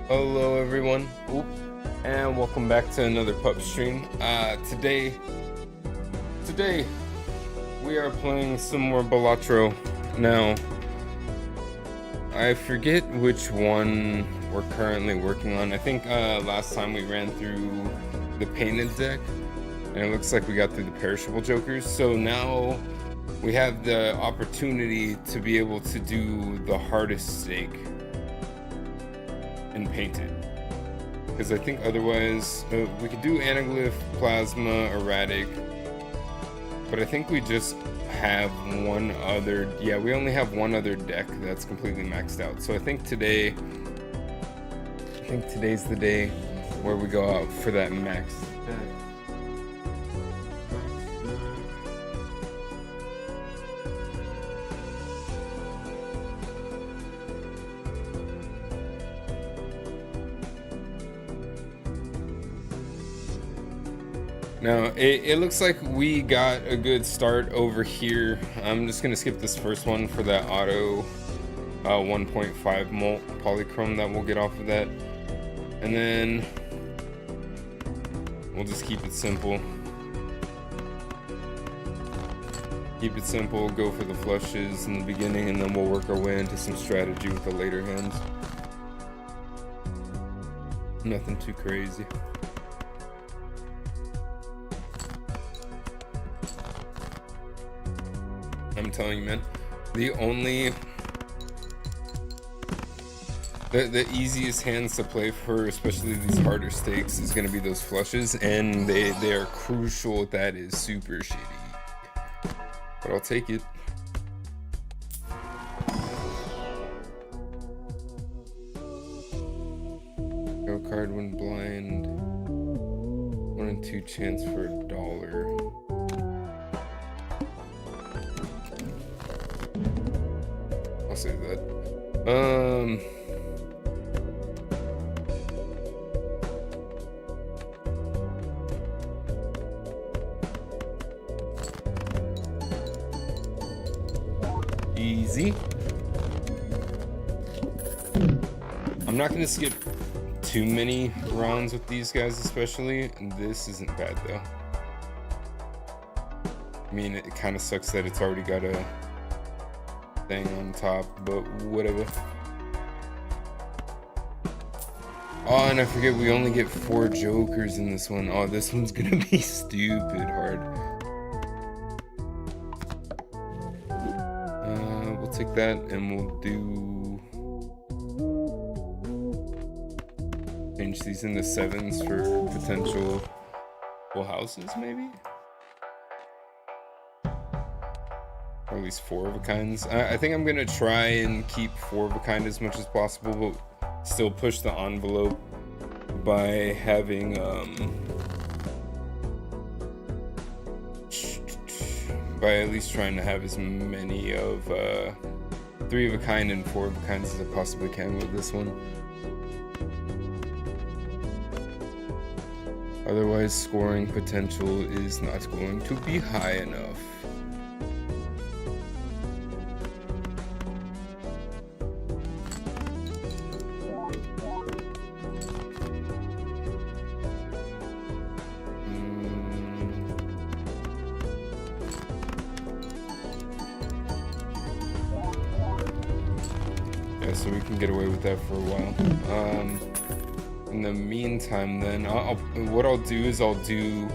Hello everyone, and welcome back to another pup stream. Today we are playing some more Balatro. Now, I forget which one we're currently working on. I think last time we ran through the painted deck, and it looks like we got through the perishable jokers. So now we have the opportunity to be able to do the hardest stake and paint it, because I think otherwise we could do anaglyph, plasma, erratic, but I think we just have one other. Yeah, we only have one other deck that's completely maxed out. So I think today's the day where we go out for that max deck. Now, it looks like we got a good start over here. I'm just going to skip this first one for that auto 1.5 molt polychrome that we'll get off of that. And then we'll just keep it simple. Keep it simple, go for the flushes in the beginning, and then we'll work our way into some strategy with the later hands. Nothing too crazy. I'm telling you, man, the easiest hands to play for, especially these harder stakes, is gonna be those flushes, and they are crucial. That is super shitty, but I'll take it. Go card when blind. 1 in 2 chance for $1. I'll save that. Easy. I'm not gonna skip too many rounds with these guys, especially. This isn't bad though. I mean, it kind of sucks that it's already got a thing on top, but whatever. Oh, and I forget, we only get 4 jokers in this one. Oh, this one's gonna be stupid hard. We'll take that, and we'll do change these into 7s for potential full houses, maybe. Or at least 4 of a kinds. I think I'm gonna try and keep 4 of a kind as much as possible, but still push the envelope by having by at least trying to have as many of 3 of a kind and 4 of a kinds as I possibly can with this one. Otherwise, scoring potential is not going to be high enough. So we can get away with that for a while. In the meantime, then what I'll do is I'll do,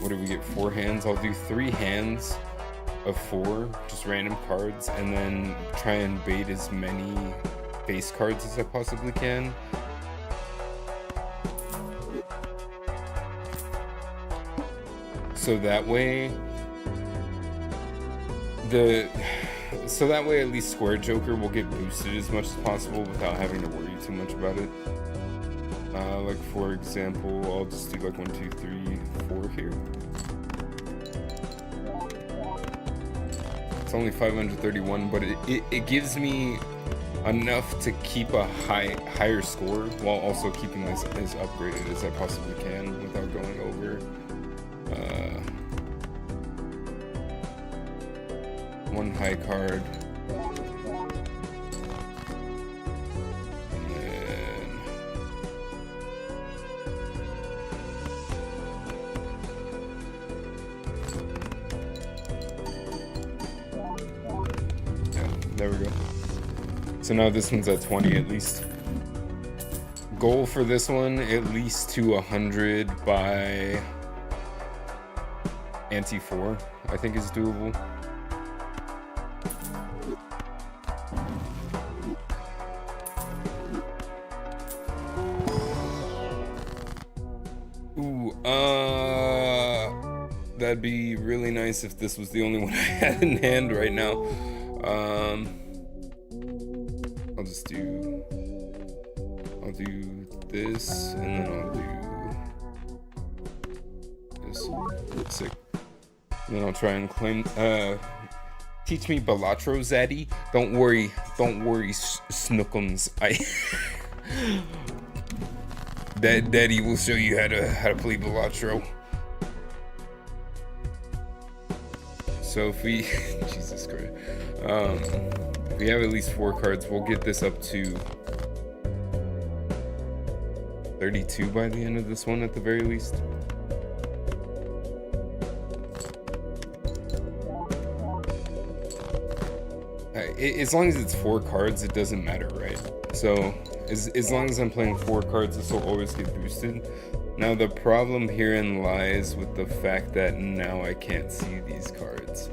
what do we get, 4 hands? I'll do 3 hands of 4, just random cards, and then try and bait as many face cards as I possibly can. So that way at least square joker will get boosted as much as possible without having to worry too much about it. Like for example, I'll just do like 1, 2, 3, 4 here. It's only 531, but it gives me enough to keep a higher score while also keeping this as upgraded as I possibly can without going over. 1 high card. And then There we go. So now this one's at 20 at least. Goal for this one, at least to 100 by ante 4, I think is doable. Ooh, that'd be really nice if this was the only one I had in hand right now. I'll do this, and then I'll do this. Sick. And then I'll try and claim. Teach me Balatro, Zaddy. Don't worry, Snookums. Daddy will show you how to play Balatro. So if we, Jesus Christ, if we have at least 4 cards, we'll get this up to 32 by the end of this one at the very least. As long as it's 4 cards, it doesn't matter, right? So as long as I'm playing 4 cards, this will always get boosted. Now the problem herein lies with the fact that now I can't see these cards.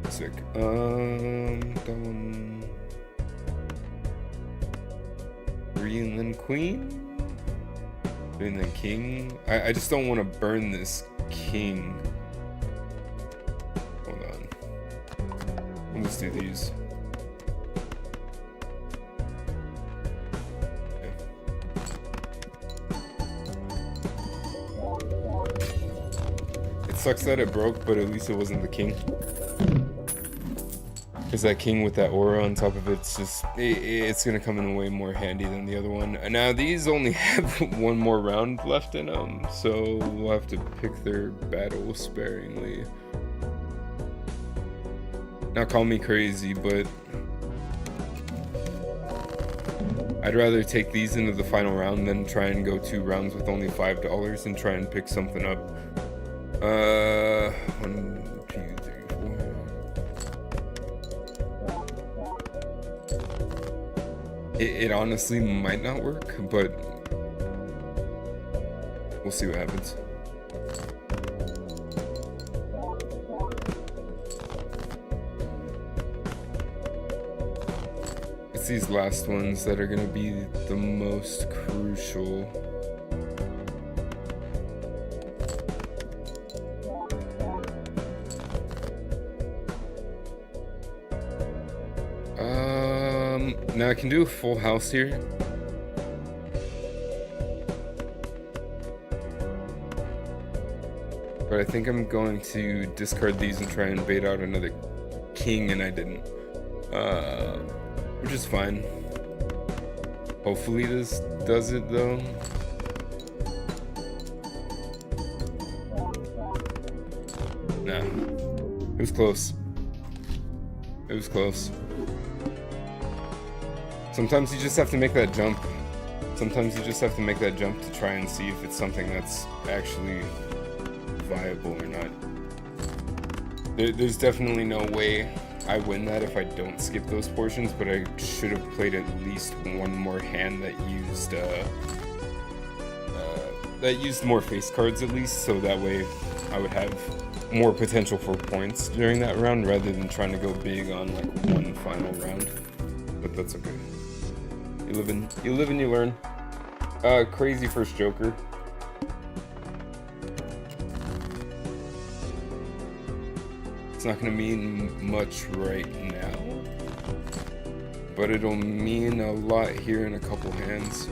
Sick. That one. 3 and then queen? And then king. I just don't want to burn this king. Hold on. Let's do these. Okay. It sucks that it broke, but at least it wasn't the king. Because that king with that aura on top of it's just, it's going to come in way more handy than the other one. Now these only have 1 more round left in them, so we'll have to pick their battle sparingly. Now call me crazy, but I'd rather take these into the final round than try and go 2 rounds with only $5 and try and pick something up. 1, 2, 3, 4. It honestly might not work, but we'll see what happens. It's these last ones that are going to be the most crucial. Now I can do a full house here. But I think I'm going to discard these and try and bait out another king, and I didn't. Which is fine. Hopefully this does it though. Nah. It was close. It was close. Sometimes you just have to make that jump. Sometimes you just have to make that jump to try and see if it's something that's actually viable or not. There's definitely no way I win that if I don't skip those portions, but I should have played at least 1 more hand that used more face cards at least, so that way I would have more potential for points during that round rather than trying to go big on like 1 final round. But that's okay. You live and you learn. Crazy first Joker. It's not gonna mean much right now, but it'll mean a lot here in a couple hands.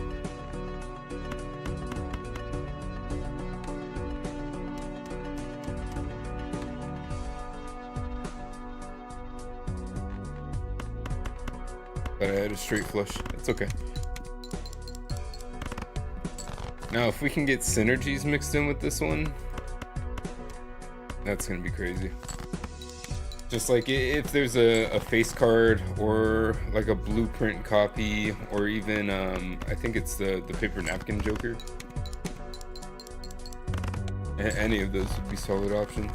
But I had a straight flush. It's okay. Now, if we can get synergies mixed in with this one, that's gonna be crazy. Just like if there's a face card or like a blueprint copy, or even I think it's the paper napkin Joker. Any of those would be solid options.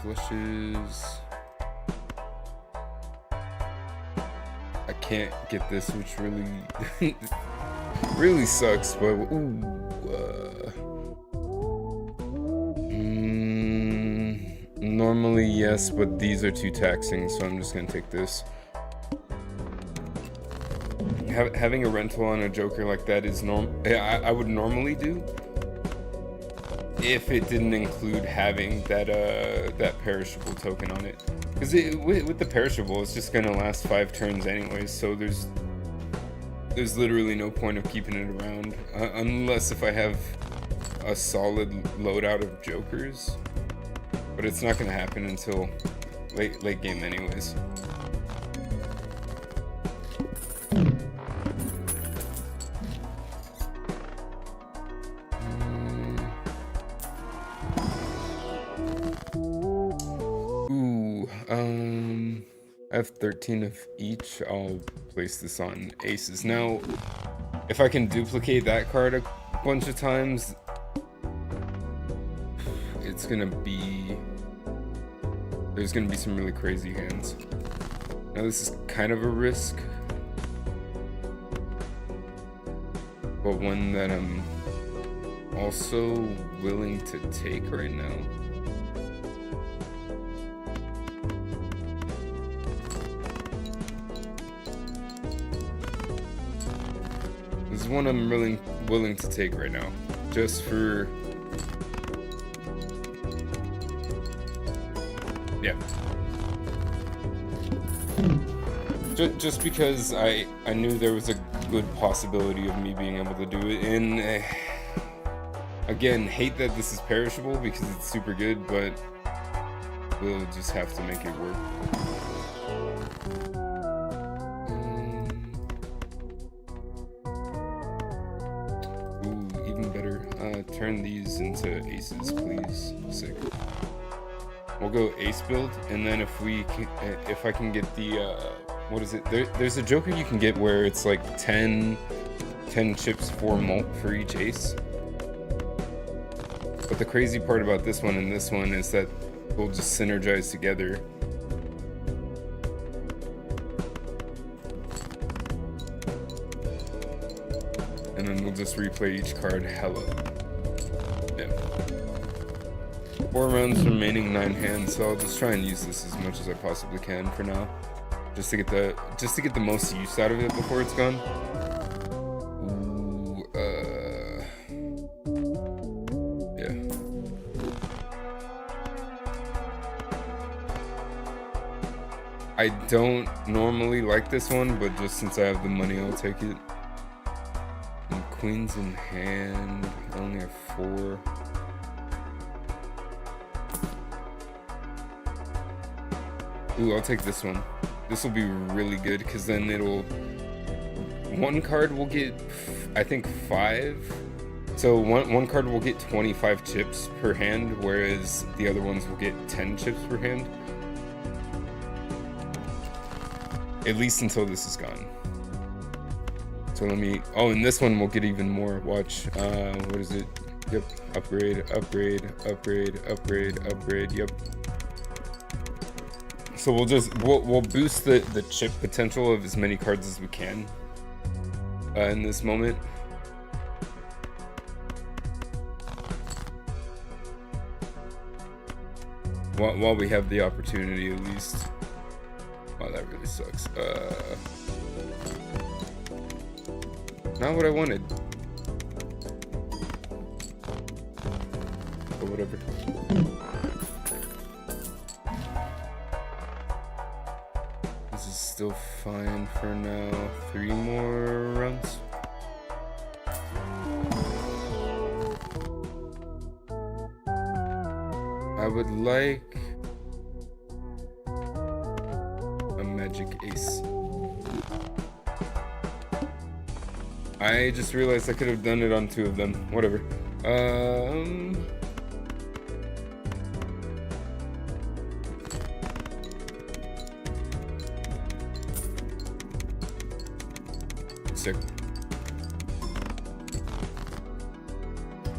Flushes. I can't get this, which really really sucks, but normally yes, but these are too taxing, so I'm just gonna take this. Having a rental on a Joker like that is I would normally do if it didn't include having that perishable token on it, because with the perishable, it's just gonna last 5 turns anyways, so there's literally no point of keeping it around, unless if I have a solid loadout of Jokers, but it's not gonna happen until late game anyways. I have 13 of each. I'll place this on aces. Now, if I can duplicate that card a bunch of times, there's gonna be some really crazy hands. Now this is kind of a risk, but one that I'm also willing to take right now. This is one I'm really willing to take right now, just for, yeah, just because I knew there was a good possibility of me being able to do it. And again, hate that this is perishable because it's super good, but we'll just have to make it work. Turn these into aces, please. Sick. We'll go ace build, and then if I can get the what is it? There's a Joker you can get where it's like 10 chips for each ace. But the crazy part about this one and this one is that they'll just synergize together. And then we'll just replay each card hella. Yeah. 4 rounds remaining, 9 hands, so I'll just try and use this as much as I possibly can for now, just to get the most use out of it before it's gone. Ooh, yeah. I don't normally like this one, but just since I have the money, I'll take it. And queens in hand, I only have 4. Ooh, I'll take this one. This will be really good, because then one card will get, I think, 5. So one card will get 25 chips per hand, whereas the other ones will get 10 chips per hand. At least until this is gone. So let me, oh, and this one will get even more. Watch, what is it? Yep, upgrade, yep. So we'll boost the chip potential of as many cards as we can in this moment. While we have the opportunity, at least. Wow, that really sucks. Not what I wanted. But whatever. This is still fine for now. 3 more rounds. I would like a magic ace. I just realized I could have done it on 2 of them. Whatever. Sick.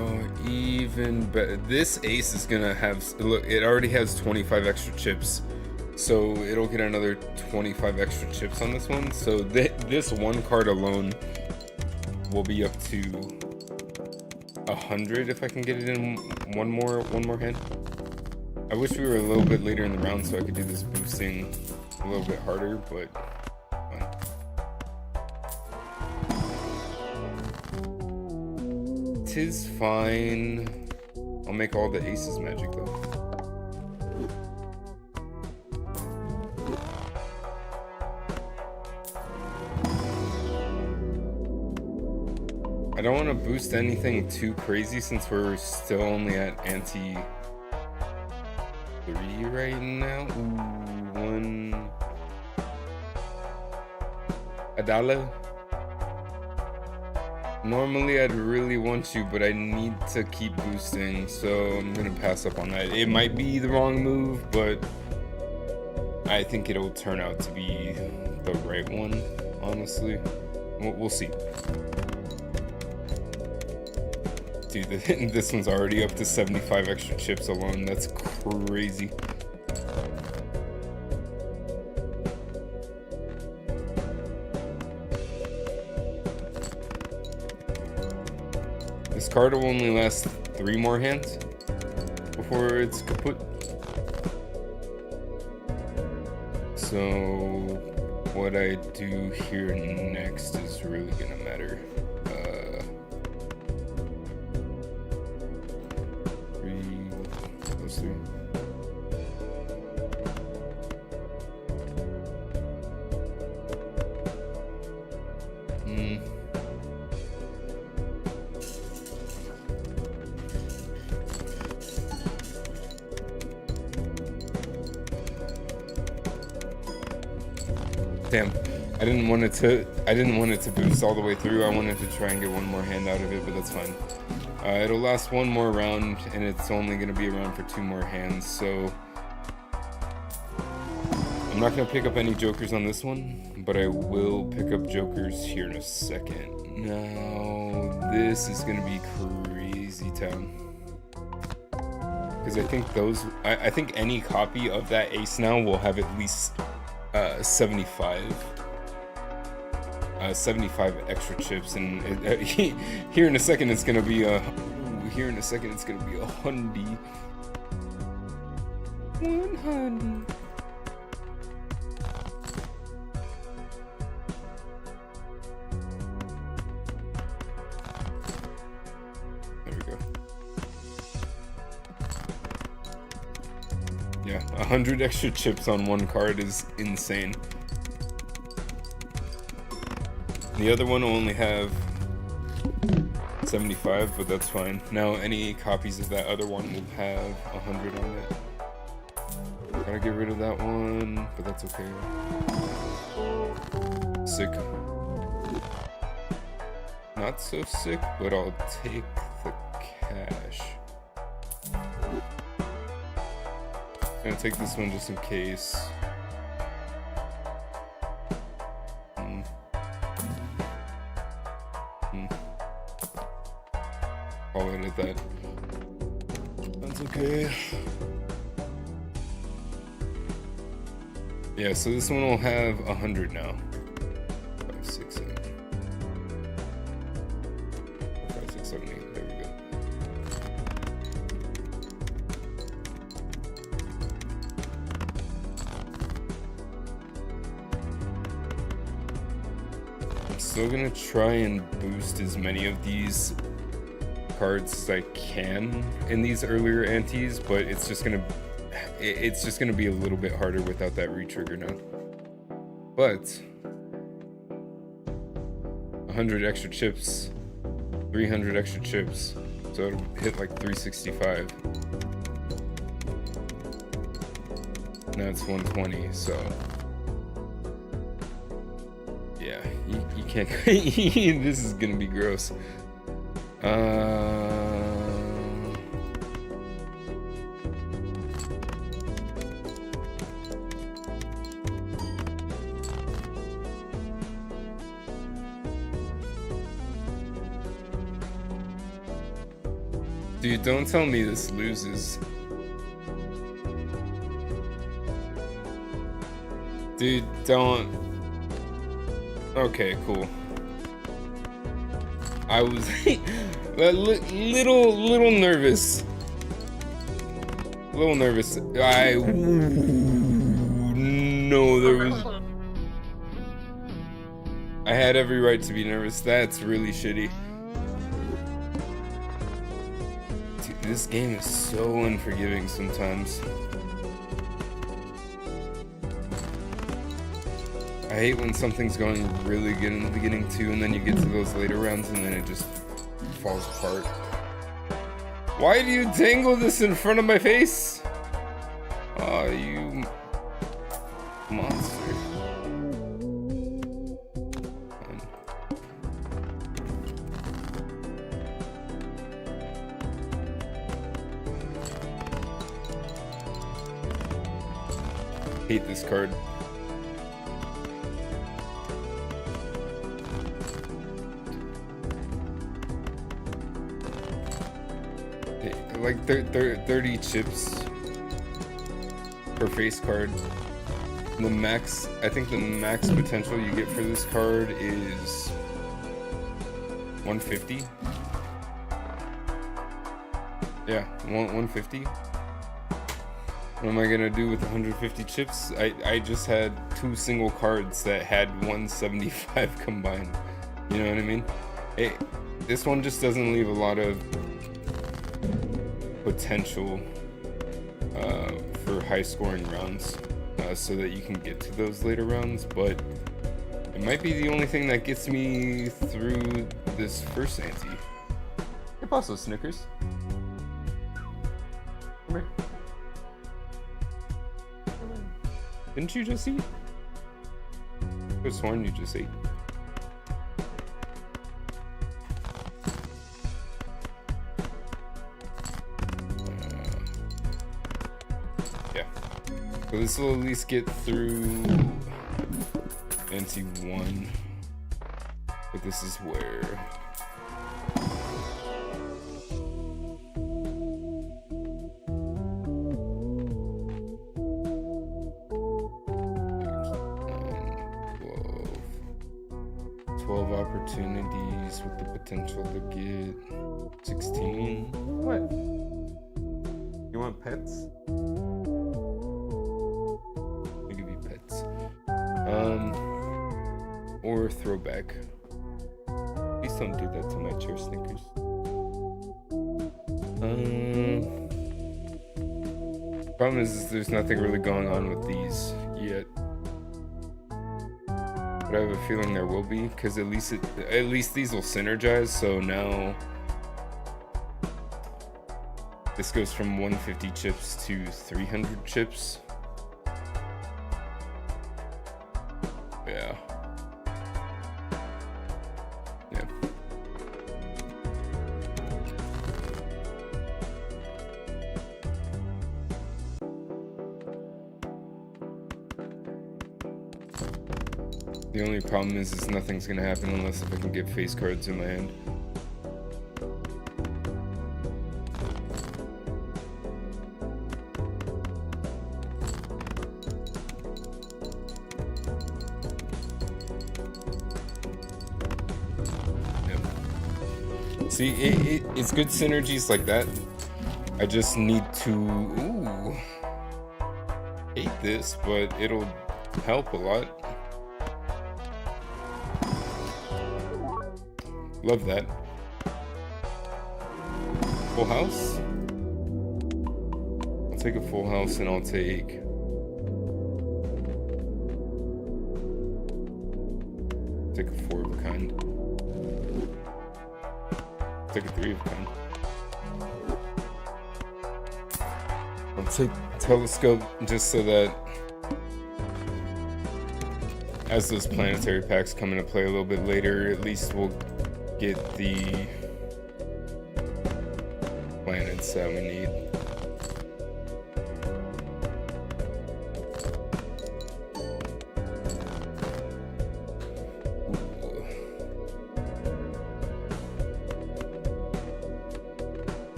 Oh, even better. This ace is gonna have, look, it already has 25 extra chips. So it'll get another 25 extra chips on this one. So this one card alone will be up to 100 if I can get it in one more hand. I wish we were a little bit later in the round so I could do this boosting a little bit harder, but fine. Tis fine. I'll make all the aces magic though. I don't want to boost anything too crazy since we're still only at ante 3 right now. Ooh, one $1. Normally I'd really want to, but I need to keep boosting, so I'm gonna pass up on that. It might be the wrong move, but I think it'll turn out to be the right one, honestly. We'll see. Dude, this one's already up to 75 extra chips alone. That's crazy. This card will only last 3 more hands before it's kaput. So what I do here next is really gonna matter. 3 + 3. Damn, I didn't want it to boost all the way through. I wanted to try and get one more hand out of it, but that's fine. It'll last one more round, and it's only gonna be around for 2 more hands, so I'm not gonna pick up any jokers on this one, but I will pick up jokers here in a second. Now, this is gonna be crazy town. Because I think I think any copy of that ace now will have at least 75 extra chips, and here in a second it's gonna be a hundy. 100. There we go. Yeah, 100 extra chips on one card is insane. The other one will only have 75, but that's fine. Now any copies of that other one will have 100 on it. Gotta get rid of that one, but that's okay. Sick. Not so sick, but I'll take the cash. Gonna take this one just in case. Call it at that. That's okay. Yeah, so this one will have 100 now. 5, 6, 7. 5, 6, 7, 8. There we go. I'm still gonna try and boost as many of these cards as I can in these earlier antes, but it's just gonna be a little bit harder without that retrigger now. But 100 extra chips, 300 extra chips, so it'll hit like 365. Now it's 120, so yeah, you can't. This is gonna be gross. Dude, don't tell me this loses. Dude, don't. Okay, cool. I was little nervous. Little nervous. No, there was. I had every right to be nervous. That's really shitty. Dude, this game is so unforgiving sometimes. I hate when something's going really good in the beginning too, and then you get to those later rounds and then it just falls apart. Why do you dangle this in front of my face? Oh, you monster. Hate this card. Like 30 chips per face card. The max, I think the max potential you get for this card is 150. Yeah, 150. What am I gonna do with 150 chips? I just had 2 single cards that had 175 combined. You know what I mean? Hey, this one just doesn't leave a lot of potential for high scoring rounds so that you can get to those later rounds, but it might be the only thing that gets me through this first ante. Hey, Paso Snickers. Come here. Didn't you just eat? I could have sworn you just ate. So this will at least get through ante 1, but this is where twelve opportunities with the potential to get 16. What? You want pets? Or throwback. Please don't do that to my chair, Snickers. Problem is there's nothing really going on with these yet. But I have a feeling there will be, because at least these will synergize. So now this goes from 150 chips to 300 chips. Yeah. Yeah. The only problem is nothing's gonna happen unless if I can get face cards in my hand. See, it's good synergies like that. I just need to... Ooh. Hate this, but it'll help a lot. Love that. Full house? I'll take a full house and I'll take... Take a 4 of a kind. Take a 3 of a kind. I'll take telescope just so that as those planetary packs come into play a little bit later, at least we'll get the planets that we need.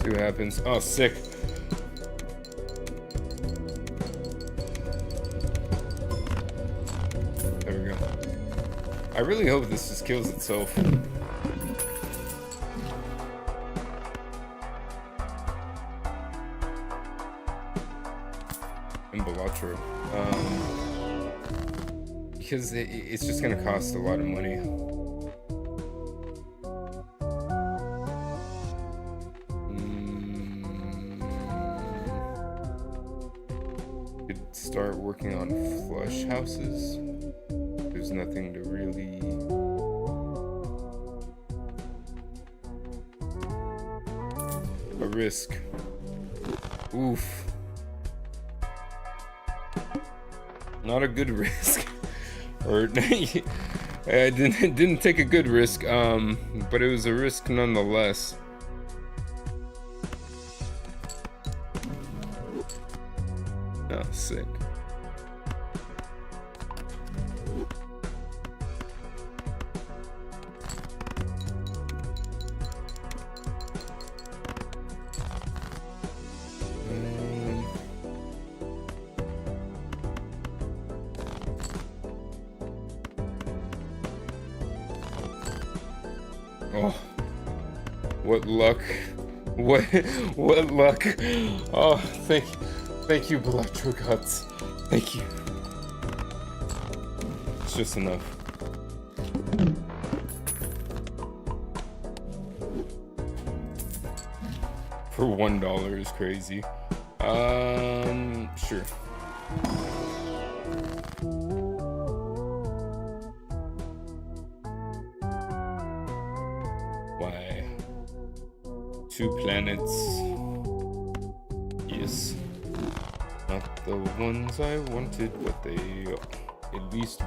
See what happens. Oh, sick. There we go. I really hope this just kills itself. In Balatro. Because it's just gonna cost a lot of money. Could start working on flush houses. There's nothing to really... A risk. Oof. Not a good risk. Or I didn't take a good risk, but it was a risk nonetheless. Oh, sick. Oh, what luck! What luck! Oh, thank you, Balatro gods. Thank you. It's just enough. For $1 is crazy. Sure. Why? 2 planets. Yes. Not the ones I wanted, but they at least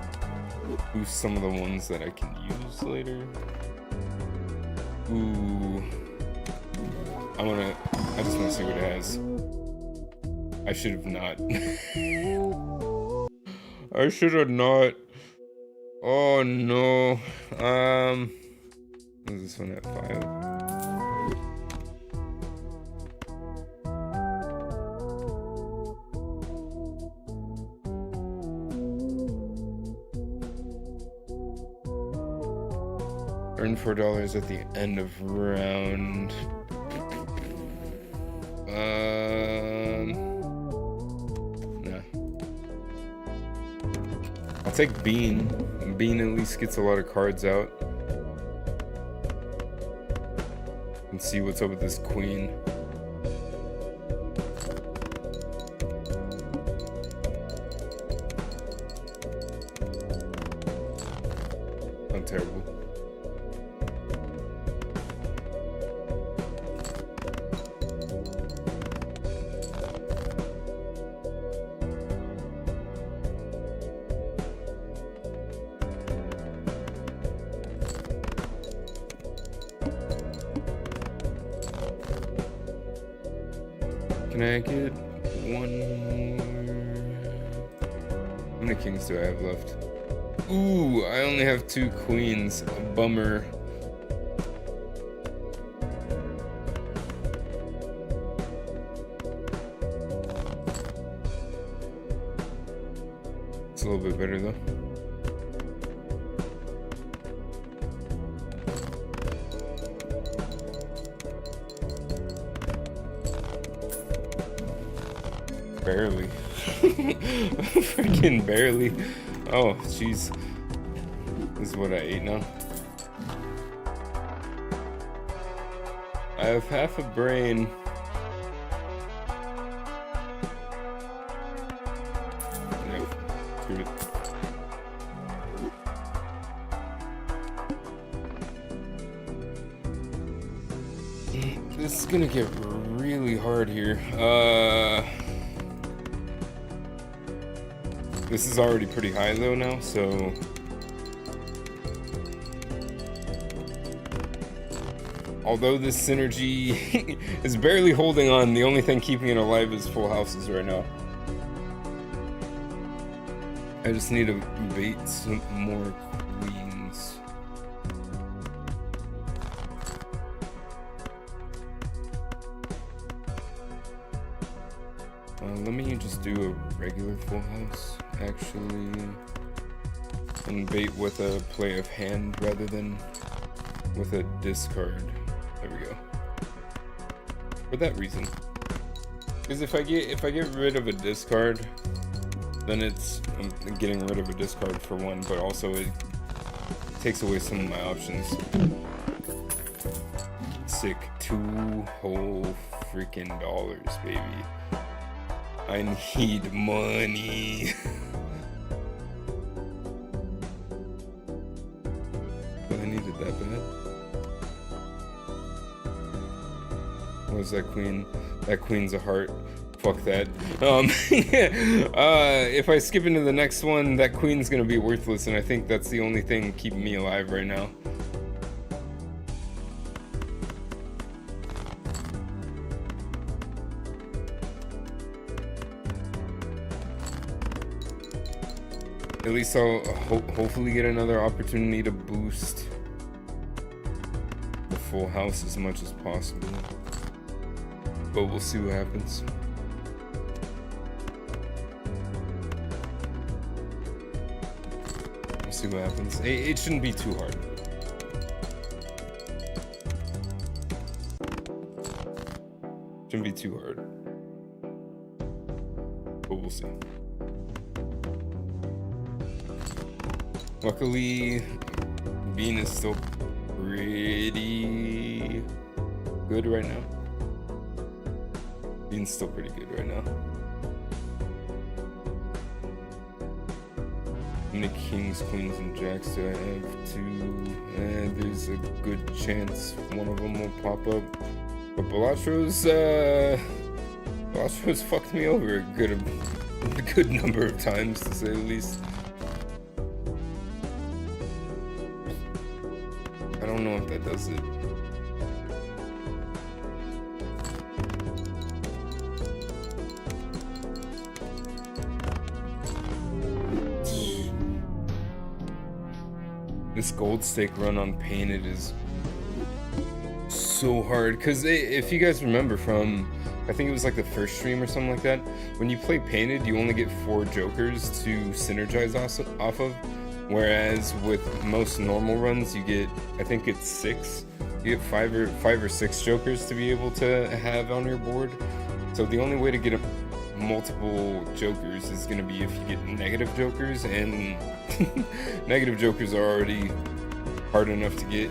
boost some of the ones that I can use later. Ooh. I just wanna see what it has. I should have not. I should have not. Oh no. What is this one at 5? Earn $4 at the end of round. Nah. I'll take Bean. Bean at least gets a lot of cards out. And see what's up with this queen. Not terrible. Can I get one more? How many kings do I have left? Ooh, I only have 2 queens. A bummer. It's a little bit better though. Barely. Freaking barely. Oh, jeez. This is what I ate now. I have half a brain. No, screw it. This is gonna get really hard here. This is already pretty high though now, so although this synergy is barely holding on, the only thing keeping it alive is full houses right now. I just need to bait some more queens. Let me just do a regular full house, actually, and bait with a play of hand rather than with a discard. There we go. For that reason, because if I get rid of a discard, then I'm getting rid of a discard for one, but also it takes away some of my options. Sick. $2 whole freaking dollars, baby. I need money. But I needed that bad. What was that queen? That queen's a heart. Fuck that. If I skip into the next one, that queen's gonna be worthless, and I think that's the only thing keeping me alive right now. At least I'll hopefully get another opportunity to boost the full house as much as possible. But we'll see what happens. We'll see what happens. It shouldn't be too hard. Shouldn't be too hard. But we'll see. Luckily, Bean is still pretty good right now. Bean's still pretty good right now. How many kings, queens, and jacks do I have? 2. There's a good chance one of them will pop up. But Balatro's fucked me over a good number of times, to say the least. I don't know if that does it. This gold stake run on Painted is so hard, because if you guys remember from, I think it was like the first stream or something like that, when you play Painted, you only get 4 jokers to synergize off of. Whereas with most normal runs, you get, I think it's 6. You get 5 or 6 jokers to be able to have on your board. So the only way to get multiple jokers is going to be if you get negative jokers, and negative jokers are already hard enough to get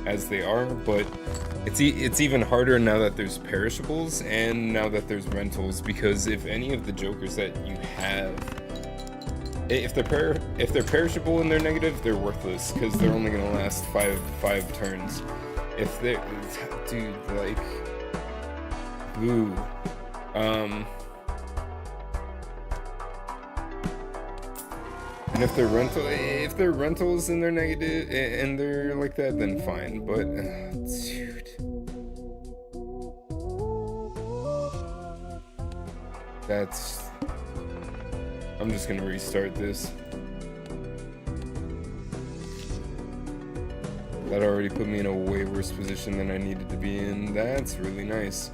as they are, but it's even harder now that there's perishables and now that there's rentals, because if any of the jokers that you have, if they're perishable and they're negative, they're worthless because they're only gonna last five turns. If they're, dude, like, boo. And if they're rentals and they're negative and they're like that, then fine. But dude, I'm just gonna restart this. That already put me in a way worse position than I needed to be in. That's really nice.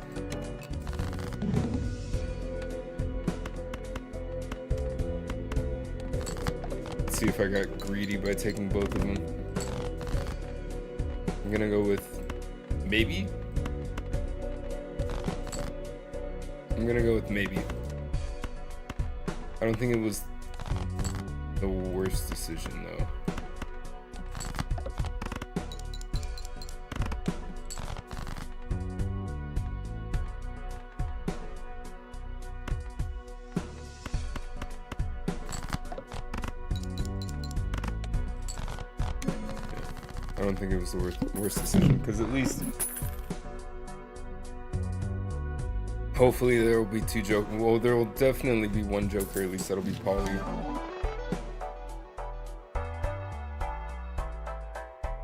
Let's see if I got greedy by taking both of them. I'm gonna go with maybe. I'm gonna go with maybe. I don't think it was the worst decision though. I don't think it was the worst decision, because at least hopefully there will be 2 jokers. Well, there will definitely be 1 joker, at least that'll be Polly.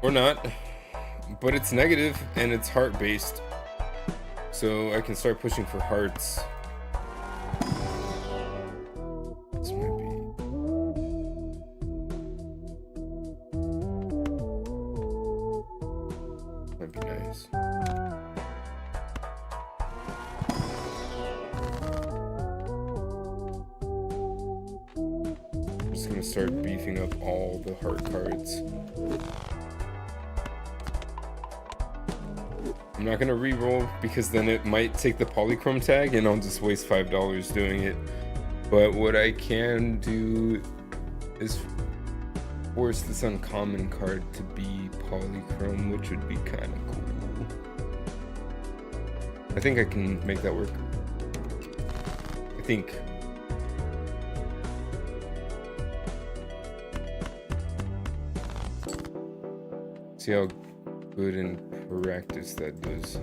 Or not. But it's negative and it's heart based. So I can start pushing for hearts. This might be. Might be nice. just gonna start beefing up all the heart cards. I'm not gonna re-roll because then it might take the polychrome tag and I'll just waste $5 doing it. But what I can do is force this uncommon card to be polychrome, which would be kind of cool. I think I can make that work. I think. See how good in practice that does.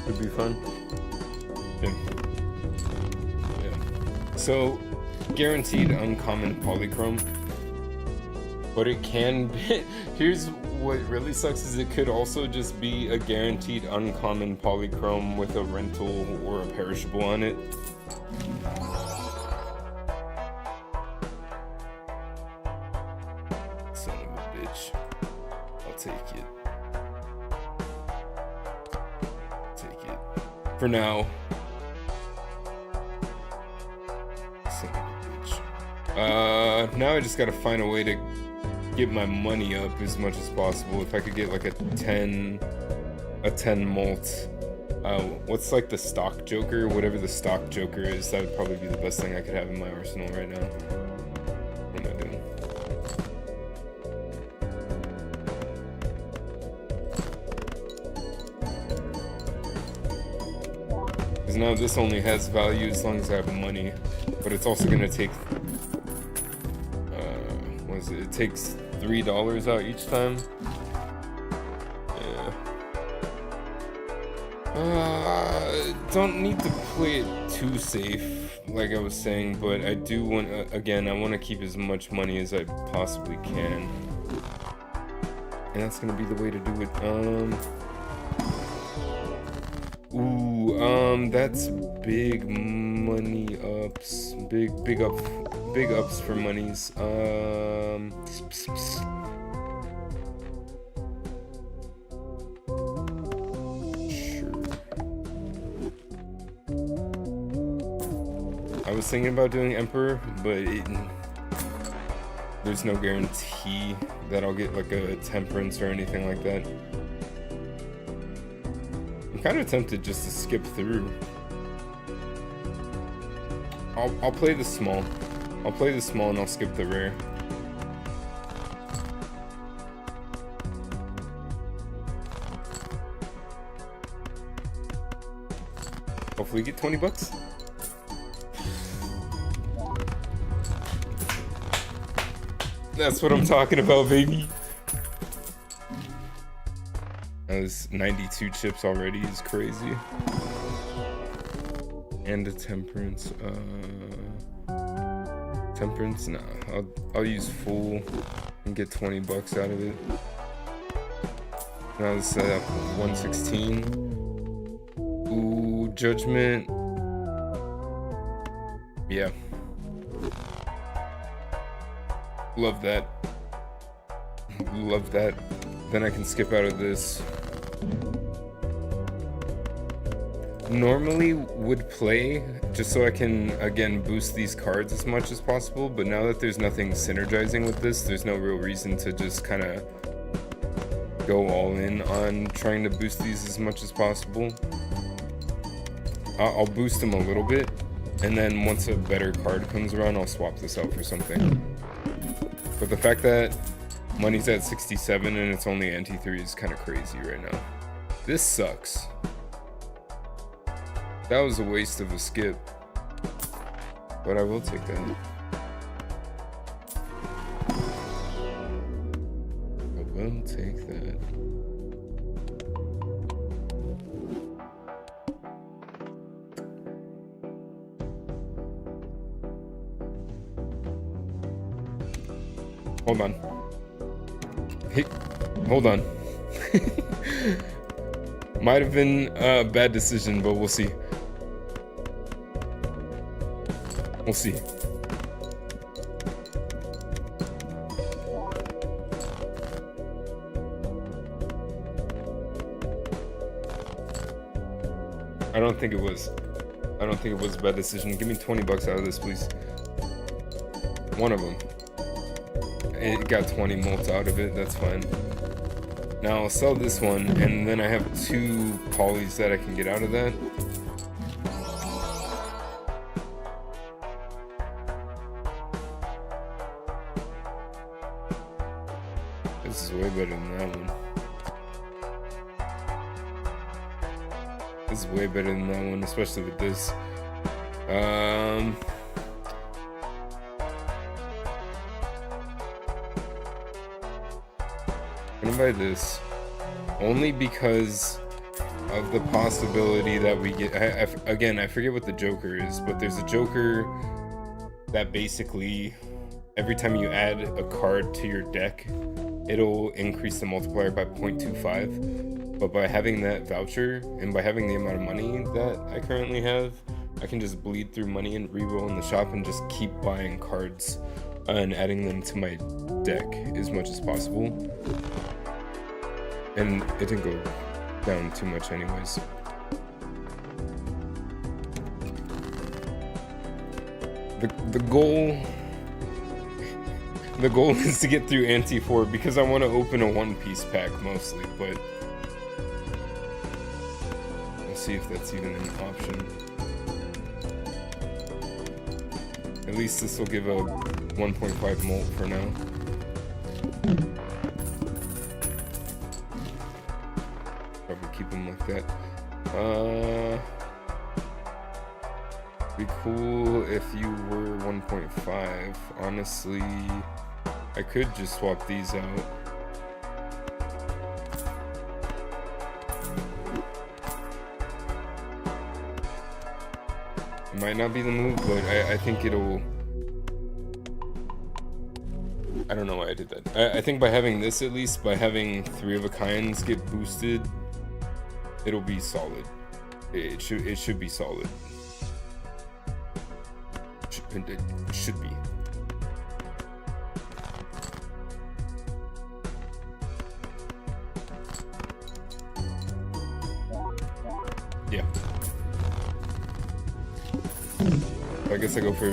Could be fun. Yeah. So, guaranteed uncommon polychrome. But it can be, here's what really sucks is it could also just be a guaranteed uncommon polychrome with a rental or a perishable on it. Son of a bitch. I'll take it. Take it. For now. Son of a bitch. Now I just gotta find a way to get my money up as much as possible. If I could get like a 10 mult, what's like the stock joker, whatever the stock joker is, that would probably be the best thing I could have in my arsenal right now. What am I doing? Because now this only has value as long as I have money, but it's also gonna take it takes $3 out each time. Yeah. Don't need to play it too safe, like I was saying, but I do want, again, I want to keep as much money as I possibly can. And that's gonna be the way to do it. That's big money ups. Big ups for monies. Sure. I was thinking about doing Emperor, but there's no guarantee that I'll get like a Temperance or anything like that. I'm kind of tempted just to skip through. I'll play the small. I'll play the small and I'll skip the rare. Hopefully get 20 bucks. That's what I'm talking about, baby. That was 92 chips already is crazy. And a Temperance. Temperance? Nah, I'll use full and get 20 bucks out of it. Now let's set up 116. Ooh, Judgment. Yeah. Love that. Love that. Then I can skip out of this. Normally would play just so I can again boost these cards as much as possible, but now that there's nothing synergizing with this, there's no real reason to just kind of go all in on trying to boost these as much as possible. I'll boost them a little bit, and then once a better card comes around, I'll swap this out for something. But the fact that money's at 67 and it's only ante 3 is kind of crazy right now. This sucks. That was a waste of a skip, but I will take that. I will take that. Hold on. Hey, hold on. Might have been a bad decision, but we'll see. We'll see. I don't think it was a bad decision. Give me 20 bucks out of this, please. One of them. It got 20 molts out of it, that's fine. Now I'll sell this one, and then I have 2 polys that I can get out of that. This is way better than that one. This is way better than that one, especially with this. I'm gonna buy this only because of the possibility that we get. Again, I forget what the Joker is, but there's a Joker that basically every time you add a card to your deck, it'll increase the multiplier by 0.25. But by having that voucher and by having the amount of money that I currently have, I can just bleed through money and reroll in the shop and just keep buying cards and adding them to my deck as much as possible. And it didn't go down too much anyways. The goal is to get through ante 4 because I want to open a one-piece pack mostly, but we'll see if that's even an option. At least this will give a 1.5 molt for now. Probably keep them like that. Be cool if you were 1.5. Honestly, I could just swap these out. It might not be the move, but I think it'll... I don't know why I did that. I think by having this, at least, by having 3 of a kinds get boosted, it'll be solid. It should be solid. It should be. Yeah. I guess I go for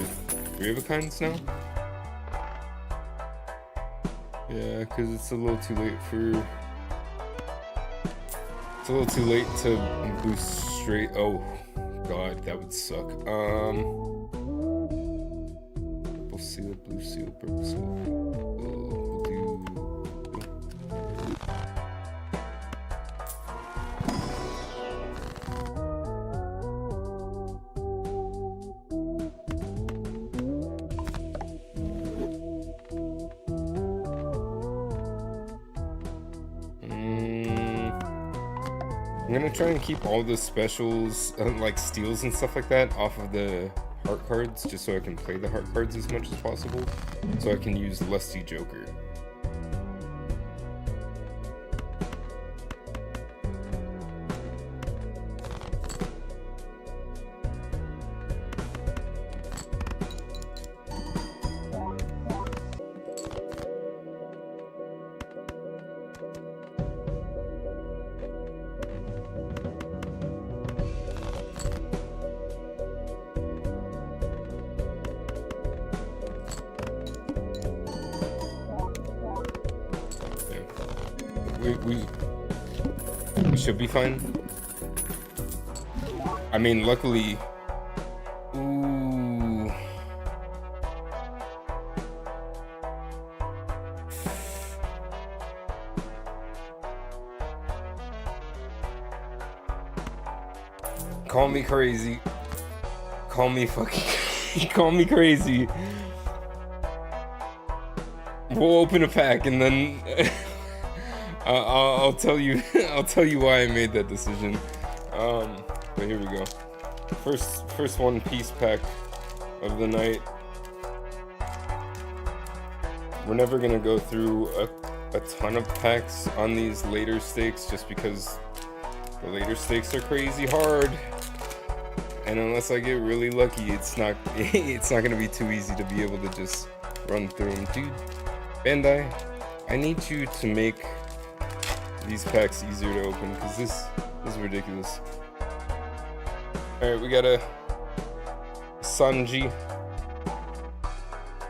3 of a kinds now. Yeah, because it's a little too late for. It's a little too late to boost straight. Oh, God, that would suck. Purple seal, blue seal, purple seal. Blue. I'm gonna try and keep all the specials, like steals and stuff like that, off of the heart cards, just so I can play the heart cards as much as possible, so I can use Lusty Joker. We should be fine. I mean, luckily. Ooh. Call me crazy. Call me fucking. Call me crazy. We'll open a pack and then. I'll tell you. I'll tell you why I made that decision. But here we go. First one piece pack of the night. We're never gonna go through a ton of packs on these later stakes, just because the later stakes are crazy hard, And unless I get really lucky, it's not gonna be too easy to be able to just run through them. Dude, Bandai, I need you to make these packs easier to open, because this is ridiculous. Alright, we got a Sanji,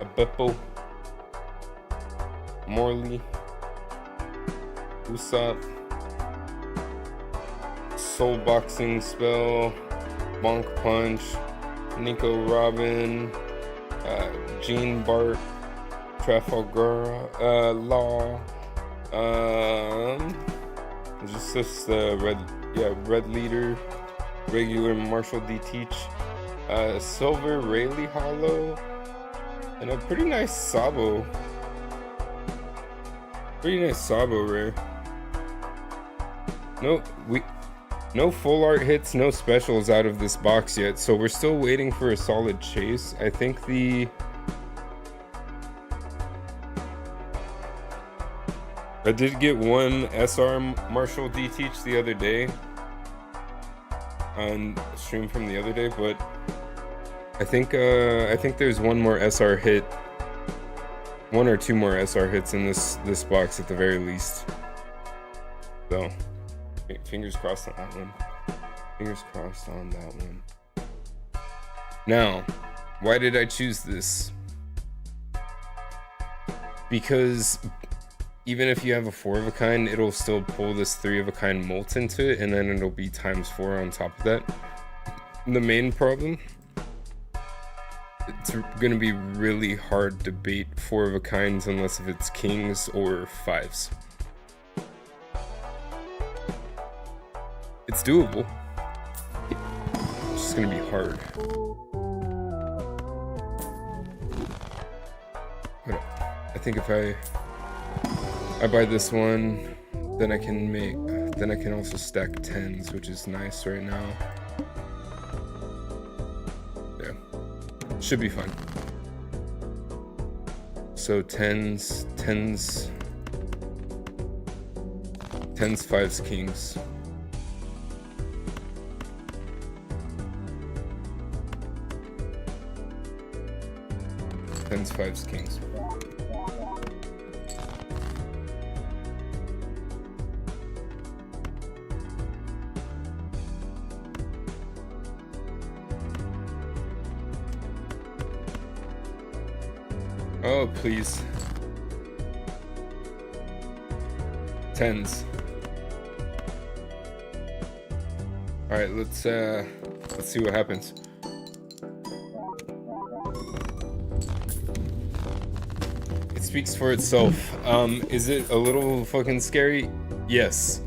a Beppo, Morley, Usopp, Soul Boxing Spell, Bonk Punch, Nico Robin, Gene Bart, Trafalgar, Law, just Red Leader, regular Marshall D. Teach, Silver Rayleigh Hollow, and a pretty nice Sabo. Pretty nice Sabo rare. No full art hits, no specials out of this box yet, so we're still waiting for a solid chase. I think I did get one SR Marshall D Teach the other day on stream from the other day, but I think there's one more SR hit, one or two more SR hits in this box at the very least. So fingers crossed on that one. Fingers crossed on that one. Now, why did I choose this? Because even if you have a 4 of a kind, it'll still pull this 3 of a kind molt into it, and then it'll be ×4 on top of that. The main problem, it's gonna be really hard to bait 4 of a kinds unless if it's kings or 5s. It's doable. It's just gonna be hard. But I think if I buy this one, then I can also stack 10s, which is nice right now. Yeah, should be fun. So 10s, 5s, kings. 10s, 5s, kings. Oh, please. 10s. All right, let's see what happens. It speaks for itself. Is it a little fucking scary? Yes.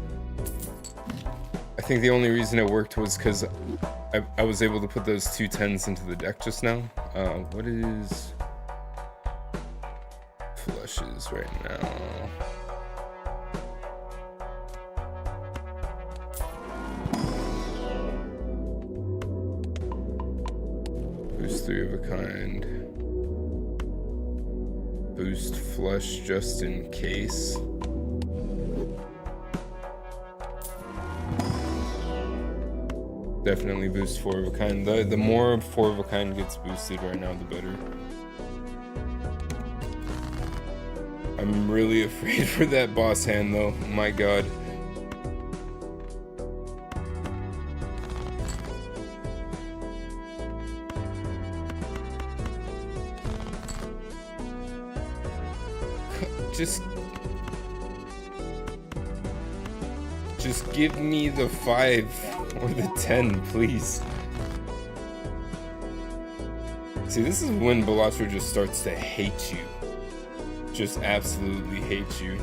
I think the only reason it worked was because I was able to put those 2 10s into the deck just now. What is flushes right now? Boost 3 of a kind. Boost flush just in case. Definitely boost 4 of a kind. The more 4 of a kind gets boosted right now, the better. I'm really afraid for that boss hand though. My god. Just give me the 5 or the 10, please. See, this is when Balatro just starts to hate you. Just absolutely hate you.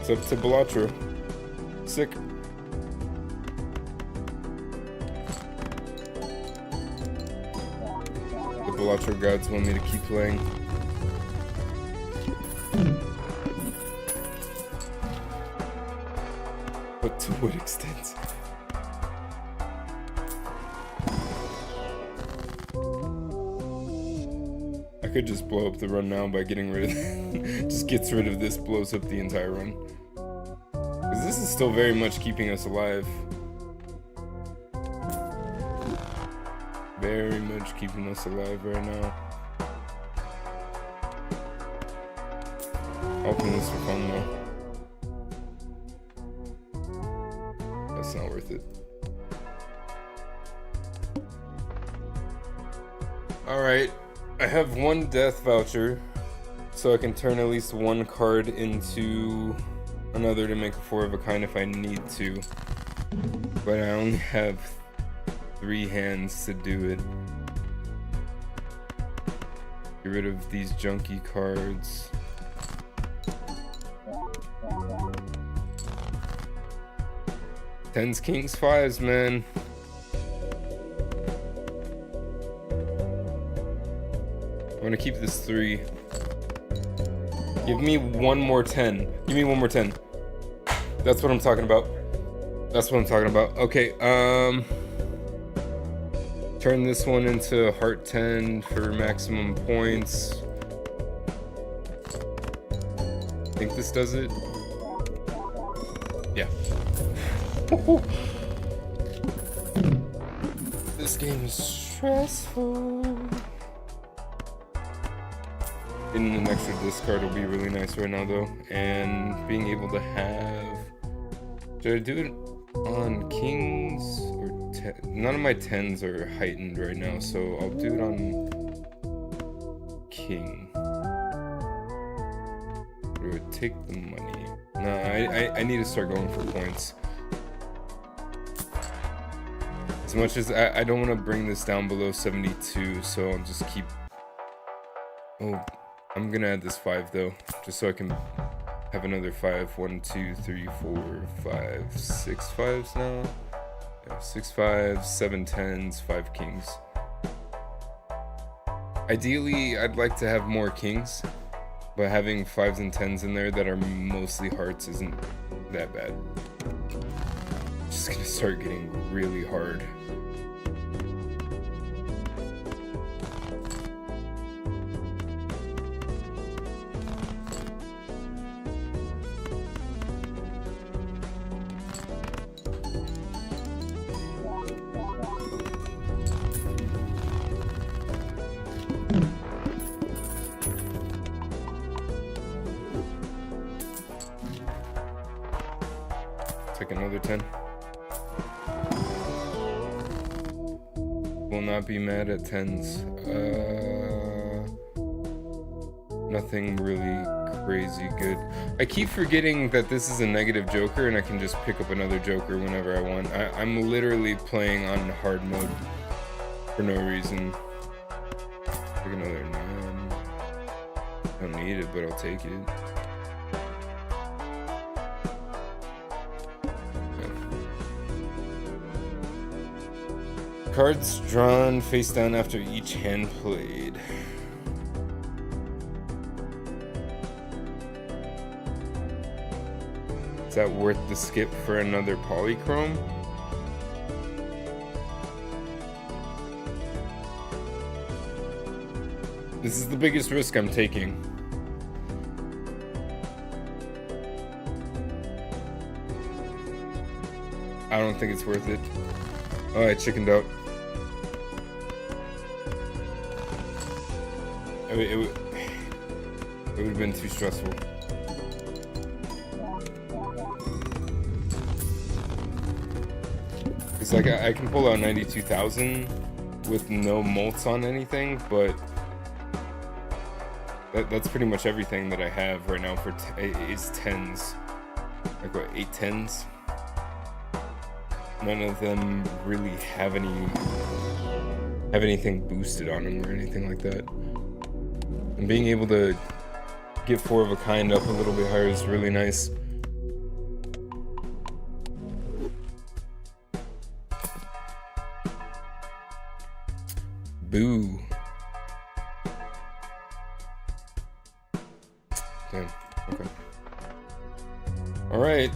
It's up to Balatro. Sick. The Balatro gods want me to keep playing. But to what extent? I could just blow up the run now by getting rid of just gets rid of this, blows up the entire run. Because this is still very much keeping us alive. Very much keeping us alive right now. Open this for fun though. That's not worth it. Alright, I have one death voucher, so I can turn at least one card into another to make a 4 of a kind if I need to. But I only have 3 hands to do it. Get rid of these junky cards. Tens, kings, fives, man. I want to keep this 3. Give me one more 10. Give me one more 10. That's what I'm talking about. That's what I'm talking about. Okay, turn this one into heart 10 for maximum points. I think this does it. Yeah. This game is stressful. Getting an extra discard will be really nice right now though. And being able to have... Should I do it on kings or ten? None of my 10s are heightened right now, so I'll do it on king. Or would take the money. No, I need to start going for points. As much as I don't want to bring this down below 72, so I'll just keep... Oh, I'm gonna add this 5 though, just so I can have another 5. 1, 2, 3, 4, 5, 6 5s now. Yeah, 6 5s, 7 10s, 5 kings. Ideally, I'd like to have more kings, but having 5s and 10s in there that are mostly hearts isn't that bad. Just gonna start getting really hard. Take another 10. Will not be mad at 10s. Nothing really crazy good. I keep forgetting that this is a negative joker and I can just pick up another joker whenever I want. I'm literally playing on hard mode for no reason. Take another 9. Don't need it, but I'll take it. Cards drawn face down after each hand played. Is that worth the skip for another polychrome? This is the biggest risk I'm taking. I don't think it's worth it. Oh, I chickened out. It would have been too stressful. It's like I can pull out 92,000 with no molts on anything, but that's pretty much everything that I have right now for is 10s. Like what, 8 10s? None of them really have anything boosted on them or anything like that. And being able to get 4 of a kind up a little bit higher is really nice. Boo. Damn. Okay. All right.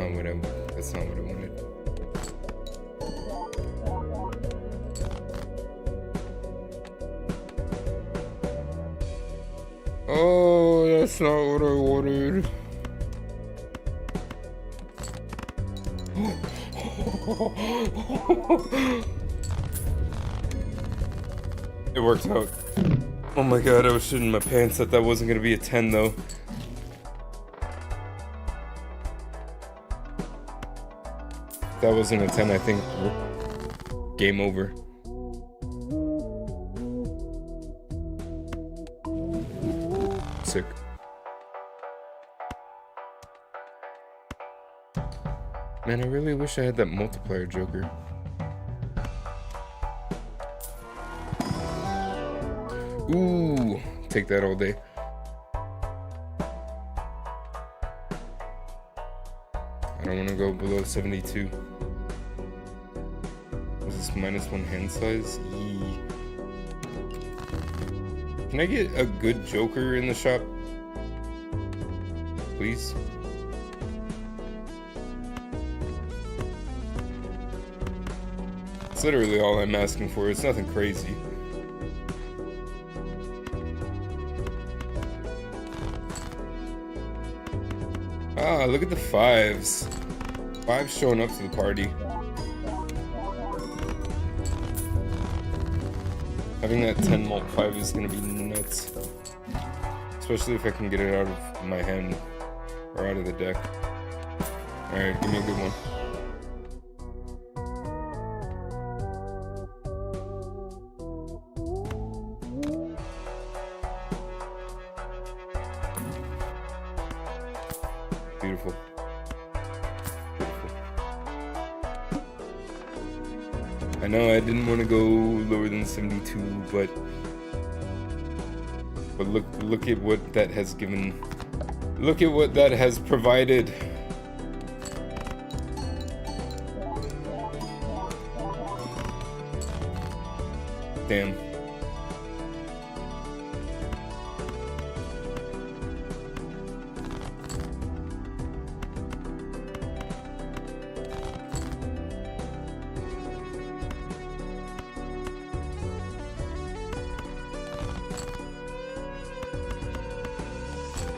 not what I wanted. Oh, that's not what I wanted. It worked out. Oh my god, I was shitting my pants that wasn't gonna be a 10 though. If that wasn't a 10, I think game over. Sick. Man, I really wish I had that multiplier joker. Ooh, take that all day. I don't want to go below 72. Was this -1 hand size? Yee. Can I get a good joker in the shop? Please? It's literally all I'm asking for. It's nothing crazy. Ah, look at the 5s. 5 showing up to the party. Having that 10 mult 5 is gonna be nuts. Especially if I can get it out of my hand or out of the deck. Alright, give me a good one. Beautiful. I know I didn't want to go lower than 72, but look at what that has given. Look at what that has provided. Damn.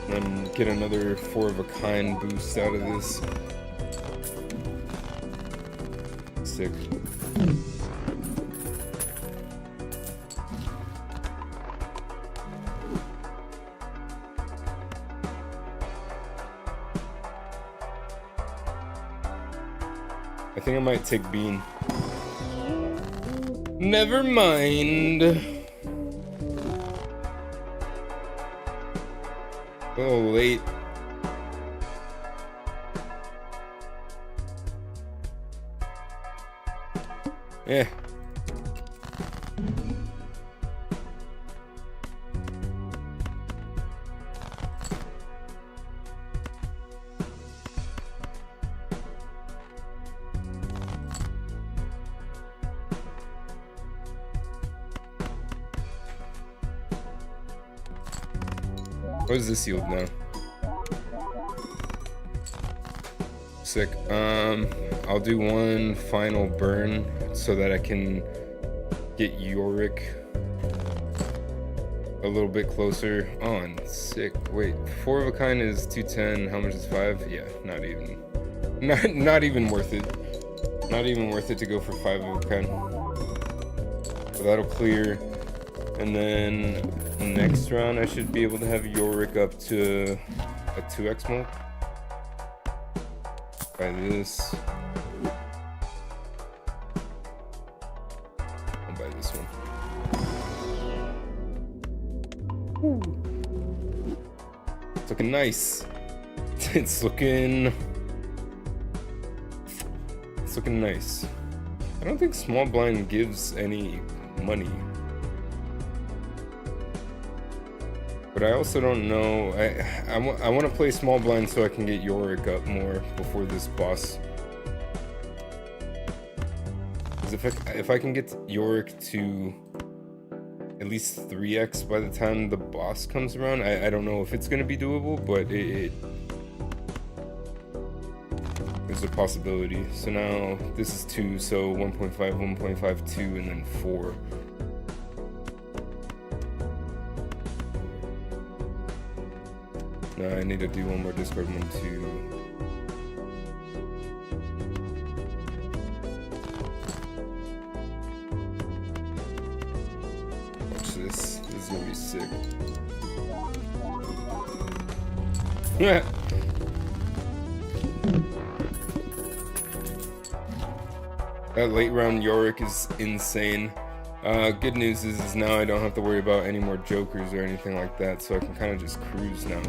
And get another 4 of a kind boost out of this. Sick. I think I might take Bean. Never mind. A little late. Yeah. What does this yield now? Sick. I'll do one final burn so that I can get Yorick a little bit closer on. Sick. Wait, 4 of a kind is 210. How much is 5? Yeah, not even. Not even worth it. Not even worth it to go for 5 of a kind. So that'll clear. And then next round I should be able to have Yorick up to a 2x mult. Buy this. I'll buy this one. Woo. It's looking nice. It's looking nice. I don't think small blind gives any money. But I also don't know. I want to play small blind so I can get Yorick up more before this boss. Because if I can get Yorick to at least 3x by the time the boss comes around, I don't know if it's gonna be doable, but is a possibility. So now this is 2, so 1.5, 1.5, 2, and then 4. Now I need to do one more discard, 1, 2. Watch this. This is gonna be sick. Yeah. That late round Yorick is insane. Good news is now I don't have to worry about any more jokers or anything like that, so I can kind of just cruise now.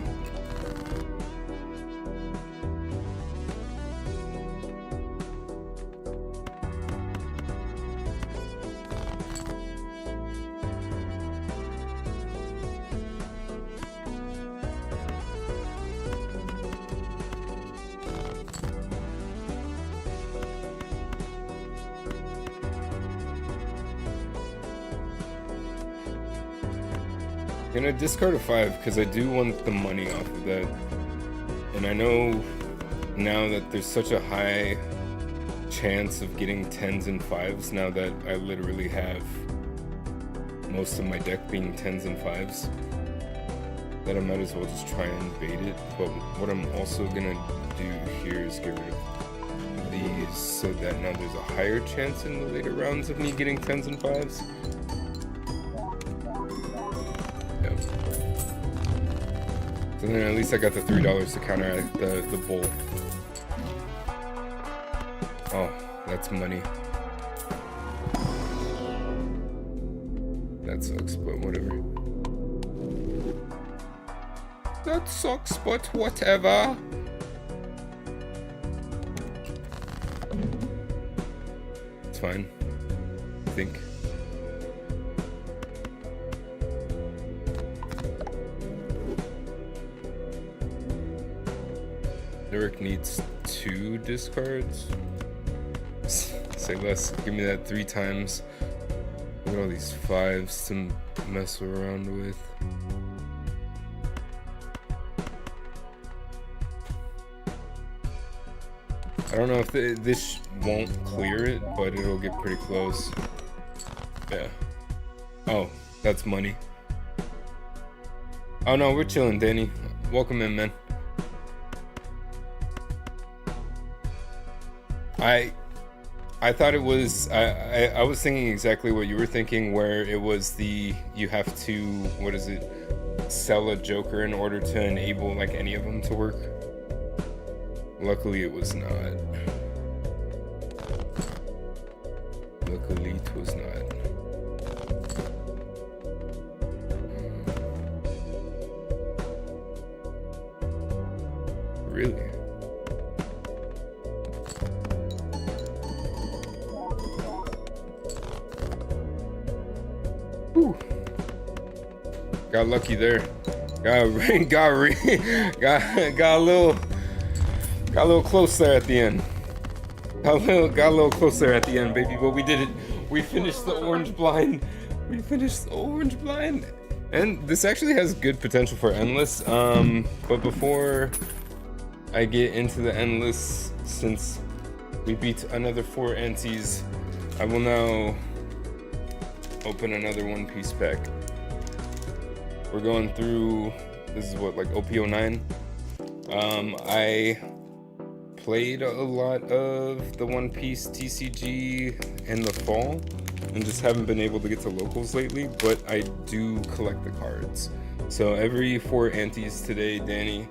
I'm gonna discard a 5 because I do want the money off of that, and I know now that there's such a high chance of getting 10s and 5s now that I literally have most of my deck being 10s and 5s, that I might as well just try and bait it. But what I'm also gonna do here is get rid of these so that now there's a higher chance in the later rounds of me getting 10s and 5s. So then at least I got the $3 to counteract the bull. Oh, that's money. That sucks, but whatever. That sucks, but whatever. It's fine, I think. Eric needs 2 discards. Say less. Give me that 3 times. Look at all these 5s to mess around with. I don't know if this won't clear it, but it'll get pretty close. Yeah. Oh, that's money. Oh no, we're chilling, Danny. Welcome in, man. I thought it was, I was thinking exactly what you were thinking, where it was you have to, what is it, sell a joker in order to enable like any of them to work. Luckily it was not. Luckily it was not. Really? Whew. Got lucky there. Got a little close there at the end. Got a little close there at the end, baby. But we did it. We finished the orange blind. And this actually has good potential for endless. But before I get into the endless, since we beat another 4 antes, I will now open another One Piece pack. We're going through, this is what, like OP09. I played a lot of the One Piece TCG in the fall and just haven't been able to get to locals lately, but I do collect the cards. So every 4 antes today, Danny,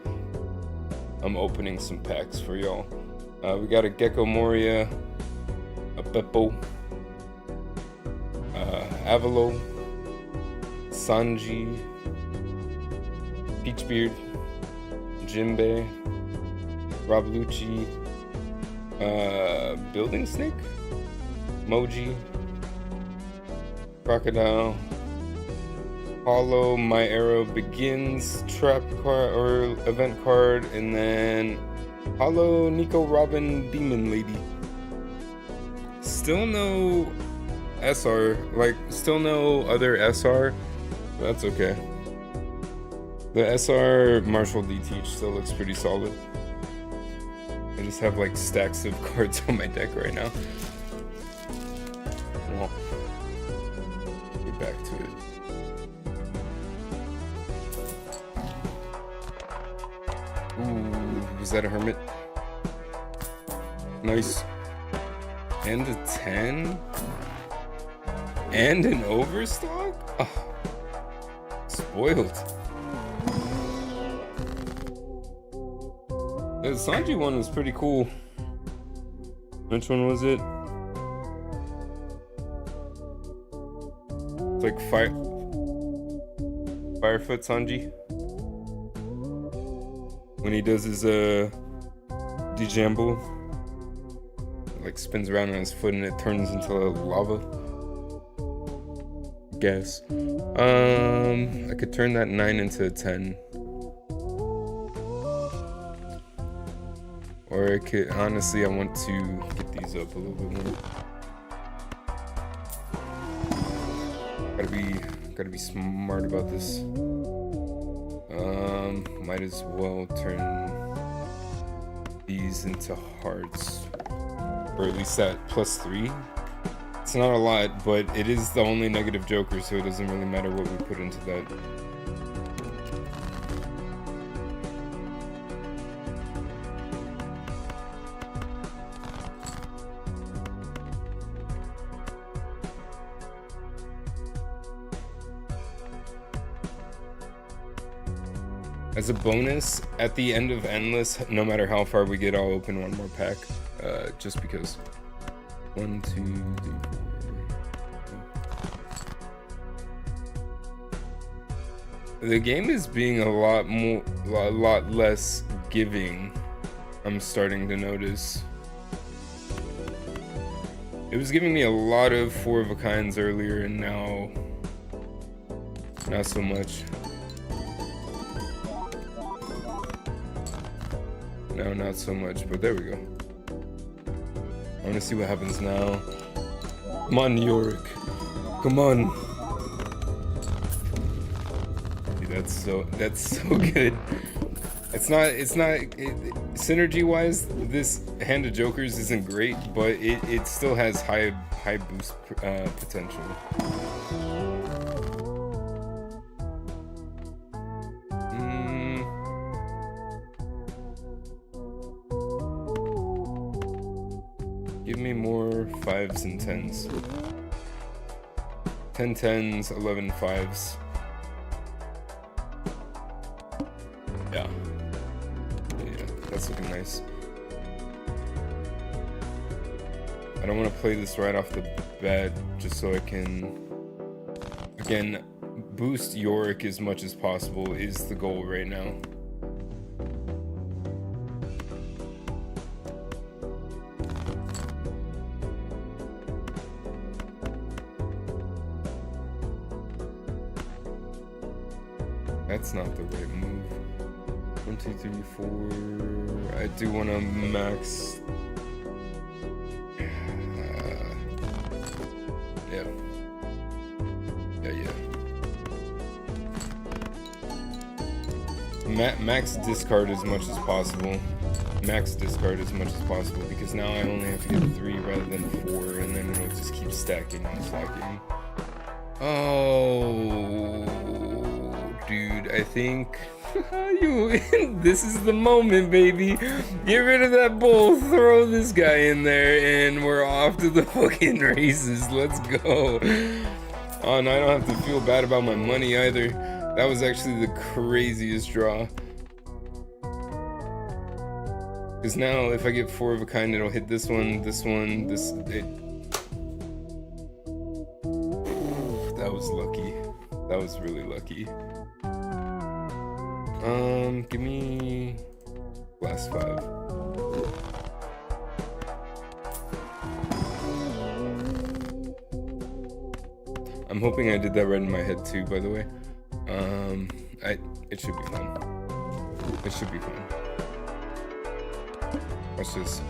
I'm opening some packs for y'all. We got a Gecko Moria, a Beppo, Avalo, Sanji, Peachbeard, Jinbei, Roblucci, Building Snake, Moji, Crocodile, Hollow, My Arrow Begins, Trap card or event card, and then Hollow, Nico Robin, Demon Lady. Still no SR, like still no other SR, but that's okay. The SR Marshall D Teach still looks pretty solid. I just have like stacks of cards on my deck right now. Well, get back to it. Ooh, was that a hermit? Nice. And a 10? And an overstock? Oh, spoiled. The Sanji one was pretty cool. Which one was it? It's like Firefoot Sanji. When he does his Dijambo, like spins around on his foot and it turns into lava. Guess. I could turn that 9 into a 10. Or I could, honestly, I want to get these up a little bit more. Gotta be smart about this. Might as well turn these into hearts. Or at least that +3. It's not a lot, but it is the only negative joker, so it doesn't really matter what we put into that. As a bonus, at the end of Endless, no matter how far we get, I'll open one more pack. Just because. 1, 2, 3, 4. The game is being a lot less giving. I'm starting to notice. It was giving me a lot of 4 of a kinds earlier, and now not so much. No, not so much, but there we go. I want to see what happens now. Come on, Yorick. Come on. Dude, that's so good. Synergy-wise, this hand of jokers isn't great, but it still has high boost potential. Give me more 5s and 10s. 10 10s, 11 5s. Yeah, that's looking nice. I don't want to play this right off the bat, just so I can, again, boost Yorick as much as possible is the goal right now. That's not the right move. 1, 2, 3, 4. I do want to max. Yeah. Max discard as much as possible. Max discard as much as possible, because now I only have to get 3 rather than 4, and then it'll just keep stacking and stacking. Oh. Dude, I think this is the moment, baby. Get rid of that bull, throw this guy in there, and we're off to the fucking races. Let's go. Oh, and I don't have to feel bad about my money either. That was actually the craziest draw. Because now, if I get 4 of a kind, it'll hit this one, this one, this. That was lucky. That was really lucky. Give me last 5. I'm hoping I did that right in my head too, by the way. It should be fun. It should be fun. Watch this.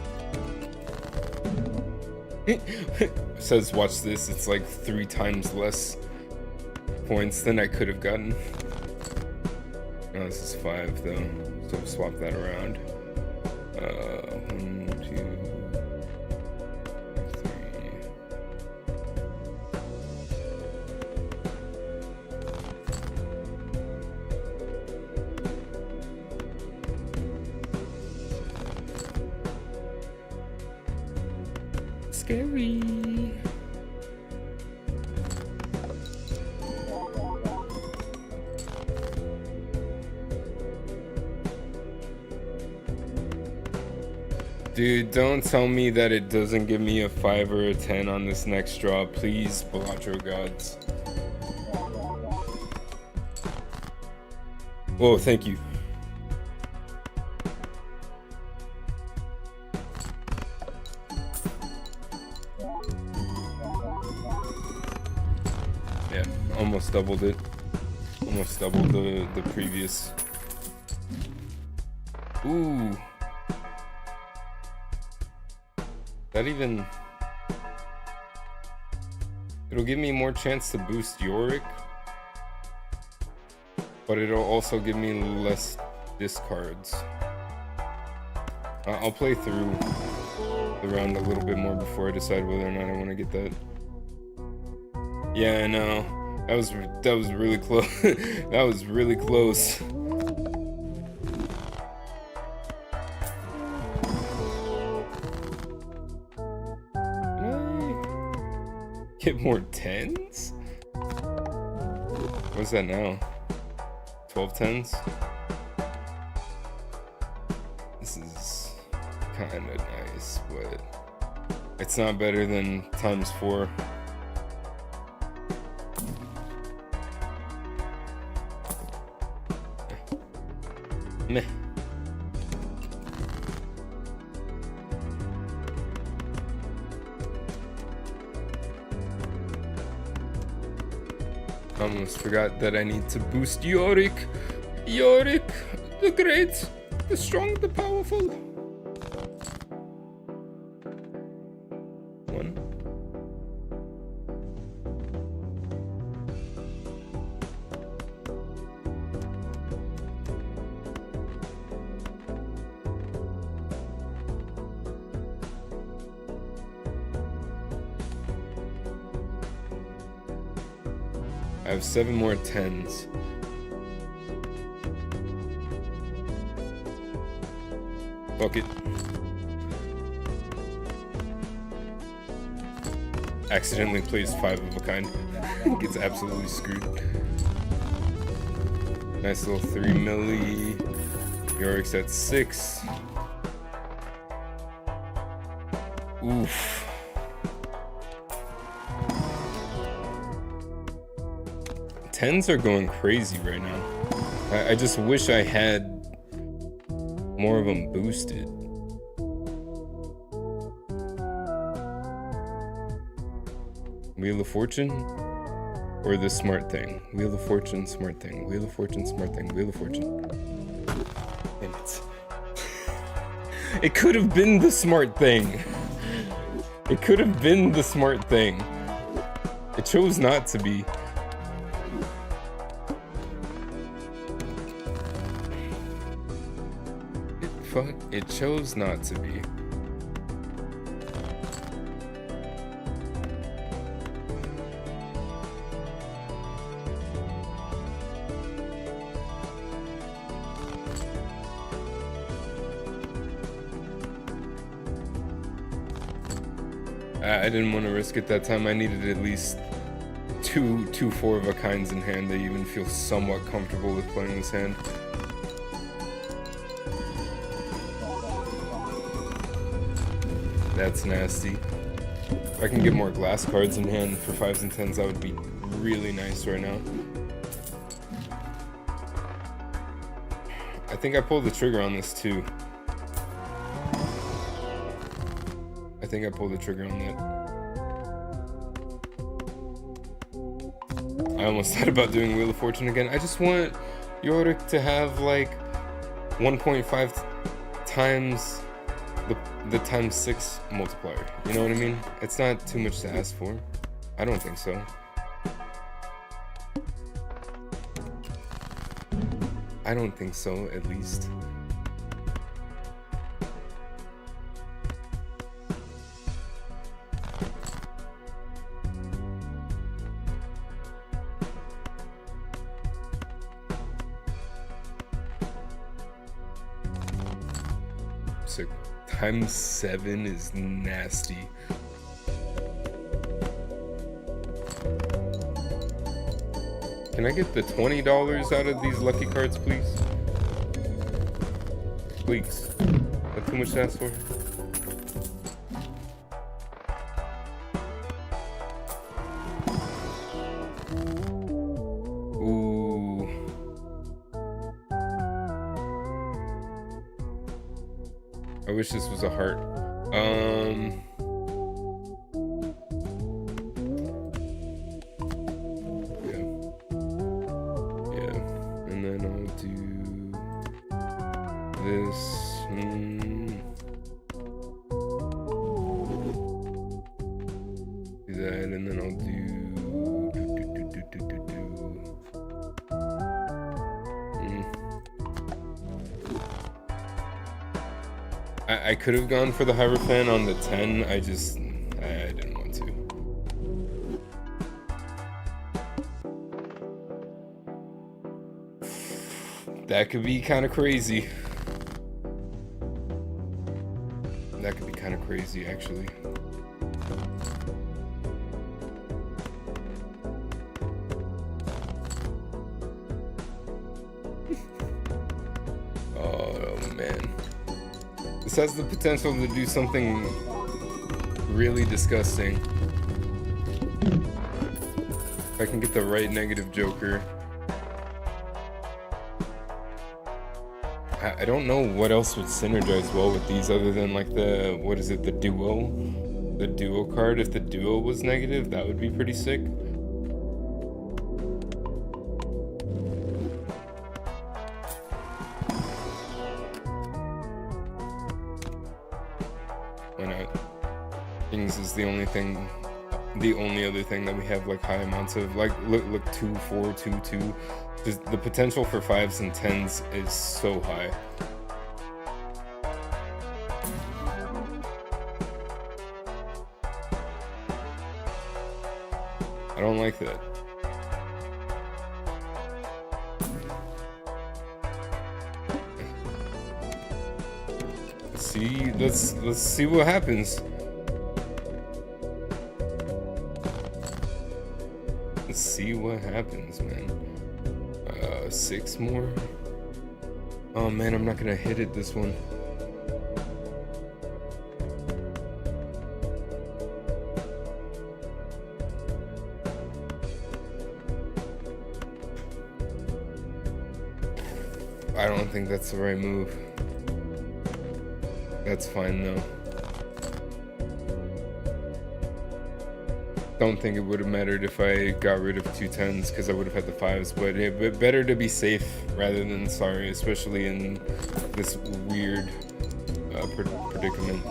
It says watch this, it's like 3 times less points than I could have gotten. No, this is 5 though, so swap that around. 1, 2, 3. Scary. Dude, don't tell me that it doesn't give me a 5 or a 10 on this next draw. Please, Balatro gods. Oh, thank you. Yeah, almost doubled it. Almost doubled the previous. Ooh. That even... It'll give me more chance to boost Yorick, but it'll also give me less discards. I'll play through the round a little bit more before I decide whether or not I want to get that. Yeah, I know. That was really close. That was really close. Get more 10s? What's that now? 12 10s? This is kind of nice, but it's not better than ×4. Meh. Almost forgot that I need to boost Yorick. Yorick, the great, the strong, the powerful. 1. I have 7 more 10s. Fuck it. Accidentally plays 5 of a kind. Gets absolutely screwed. Nice little 3 milli. Yorick's at 6. Oof. Tens are going crazy right now. I just wish I had more of them boosted. Wheel of Fortune or the smart thing? Wheel of Fortune, smart thing. Wheel of Fortune, smart thing. Wheel of Fortune. Damn it. It could have been the smart thing. It could have been the smart thing. It chose not to be. Fuck, it chose not to be. I didn't want to risk it that time. I needed at least two 4-of-a-kinds in hand to even feel somewhat comfortable with playing this hand. That's nasty. If I can get more glass cards in hand for 5s and 10s, that would be really nice right now. I think I pulled the trigger on this too. I think I pulled the trigger on that. I almost thought about doing Wheel of Fortune again. I just want Yorick to have like 1.5 times the ×6 multiplier. You know what I mean? It's not too much to ask for. I don't think so. I don't think so, at least. Sick. Times 7 is nasty. Can I get the $20 out of these lucky cards, please? Please. Not too much to ask for. Ooh. I wish this was a heart. I could have gone for the Hierophant on the 10. I didn't want to. That could be kind of crazy. That could be kind of crazy, actually. Oh, man. This has the potential to do something really disgusting. If I can get the right negative joker. I don't know what else would synergize well with these other than like the, what is it, the duo? The duo card. If the duo was negative, that would be pretty sick. Why not? Kings is the only other thing that we have like high amounts of. Like look 2, 4, 2, 2. The potential for 5s and 10s is so high. I don't like that. Let's see what happens. Let's see what happens, man. 6 more. Oh man, I'm not gonna hit it this one. I don't think that's the right move. That's fine though. Don't think it would have mattered if I got rid of 2 10s because I would have had the 5s, but better to be safe rather than sorry, especially in this weird predicament.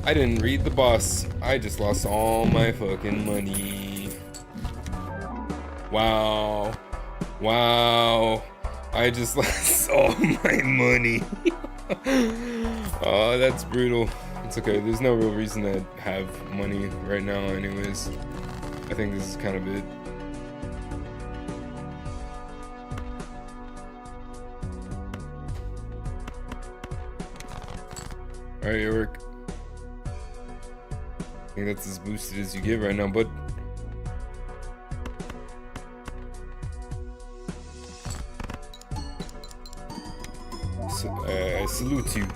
I didn't read the boss. I just lost all my fucking money. Wow. Wow. I just lost all my money. Oh, that's brutal. It's okay, there's no real reason to have money right now anyways. I think this is kind of it. Alright, Eric. I think that's as boosted as you get right now, bud. So, I salute you.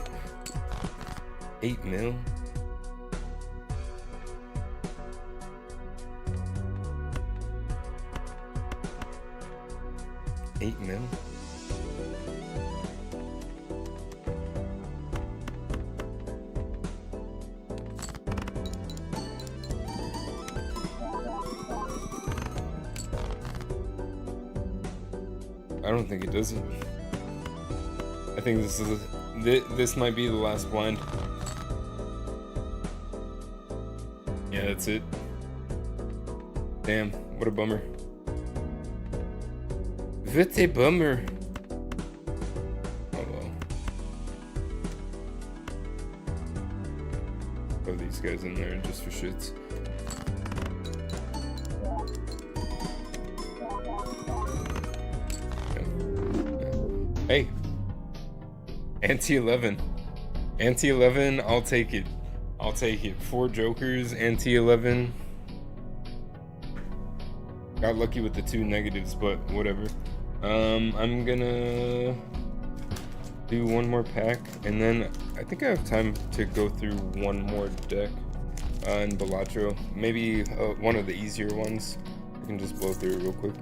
8 mil. $8 mil. I don't think it does it. I think this might be the last blind. Yeah, that's it. Damn, what a bummer. What a bummer. Oh well. Throw these guys in there just for shits. Yeah. Hey. Ante 11. Ante 11, I'll take it. I'll take it. 4 jokers, Ante 11. Got lucky with the 2 negatives, but whatever. I'm gonna do one more pack, and then I think I have time to go through one more deck in Balatro. Maybe one of the easier ones. I can just blow through it real quick.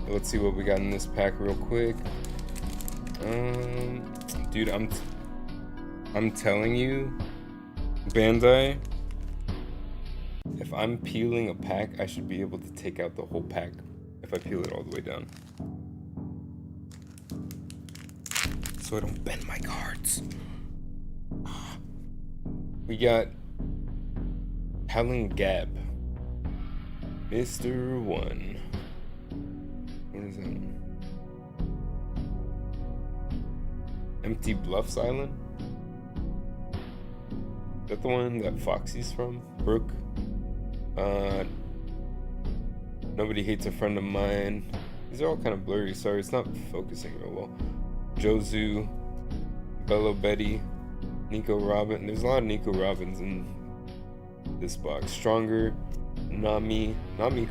Let's see what we got in this pack real quick. Dude, I'm telling you, Bandai, if I'm peeling a pack, I should be able to take out the whole pack if I peel it all the way down. So I don't bend my cards. We got Helen Gab. Mr. One. What is that one? Empty Bluffs Island? Is that the one that Foxy's from? Brooke? Nobody Hates a Friend of Mine. These are all kind of blurry, sorry, it's not focusing real well. Jozu, Bello Betty, Nico Robin. There's a lot of Nico Robins in this box. Stronger, Nami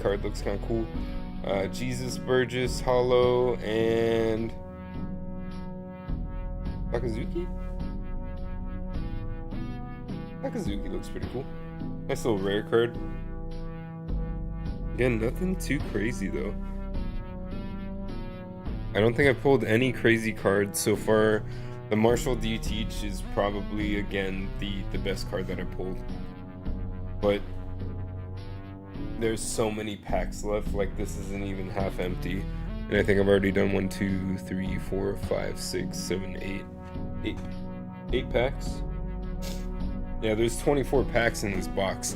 card looks kind of cool. Jesus Burgess, Hollow, and Sakazuki? Sakazuki looks pretty cool. Nice little rare card. Again, nothing too crazy though. I don't think I pulled any crazy cards so far. The Marshall Do You Teach is probably, again, the best card that I pulled. But there's so many packs left, like this isn't even half empty. And I think I've already done 1, 2, 3, 4, 5, 6, 7, 8 packs. Yeah, there's 24 packs in this box.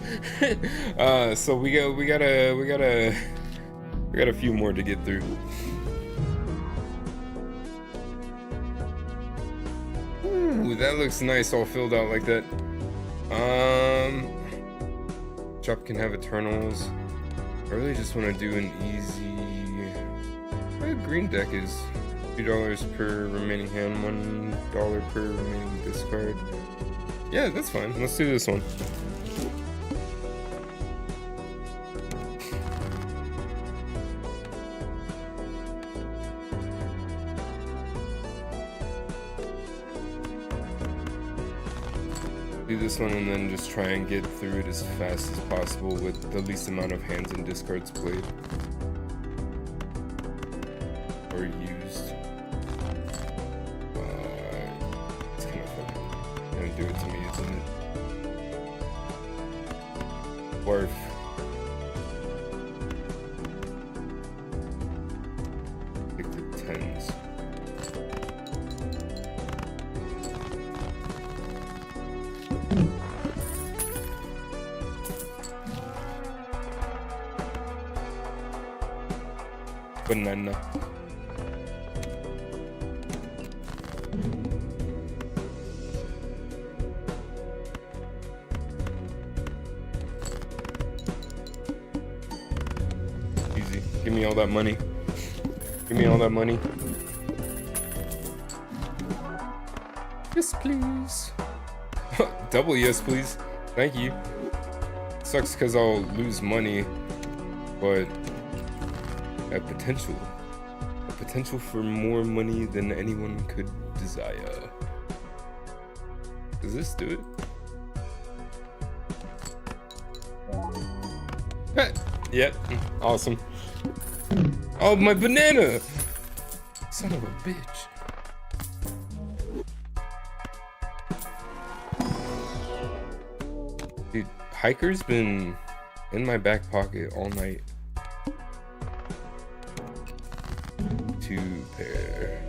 So we got a few more to get through. Ooh, that looks nice, all filled out like that. Chop can have Eternals. I really just want to do an easy. Green deck is $2 per remaining hand, $1 per remaining discard. Yeah, that's fine. Let's do this one. Do this one and then just try and get through it as fast as possible with the least amount of hands and discards played. Or used. It's kind of fun. Gonna do it to me, isn't it? Barf. Pick the 10s. Banana. Easy. Give me all that money. Give me all that money. Yes, please. Double yes, please. Thank you. Sucks because I'll lose money, but a potential for more money than anyone could desire. Does this do it? Yep, awesome. Oh, my banana! Son of a bitch. Dude, Hiker's been in my back pocket all night. 2 pair.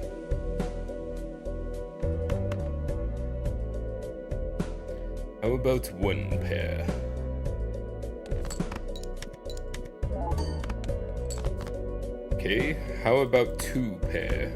How about 1 pair? Okay, how about 2 pair?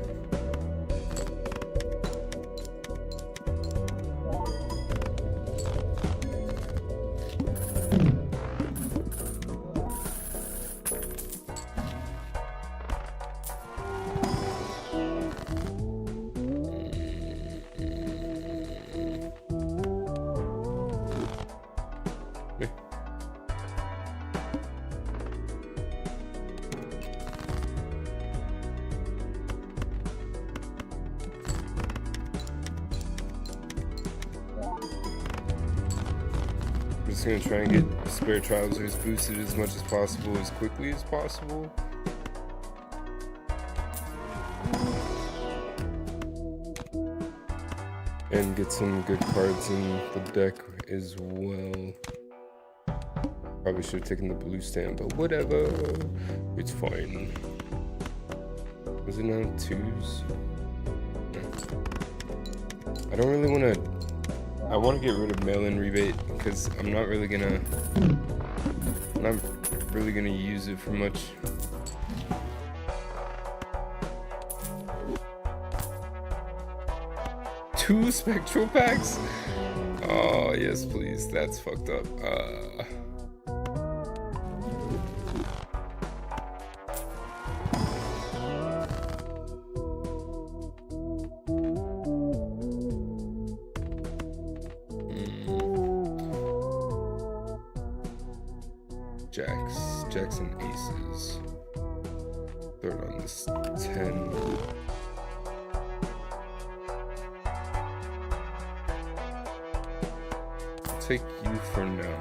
just gonna try and get spare trousers boosted as much as possible, as quickly as possible. And get some good cards in the deck as well. Probably should have taken the blue stand, but whatever. It's fine. Was it now 2s? No. I don't really want to... I want to get rid of mail-in rebate because I'm not really gonna use it for much. Two spectral packs? Oh yes, please. That's fucked up. Jacks and aces. Third on this 10. I'll take you for now.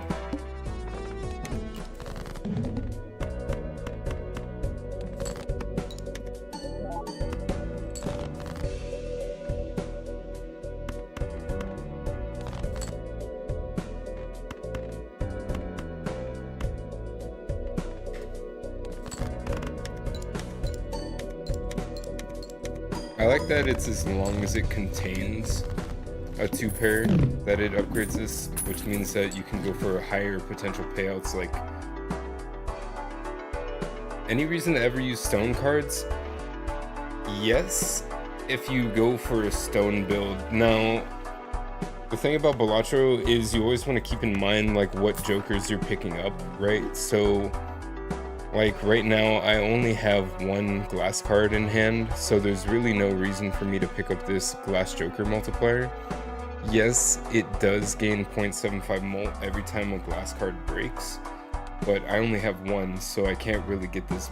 I like that it's as long as it contains a 2-pair that it upgrades this, which means that you can go for higher potential payouts. Like, any reason to ever use stone cards? Yes, if you go for a stone build. Now, the thing about Balatro is you always want to keep in mind like what jokers you're picking up, right? So like right now I only have one glass card in hand, so there's really no reason for me to pick up this glass joker multiplier. Yes, it does gain 0.75 mult every time a glass card breaks, but I only have one, so I can't really get this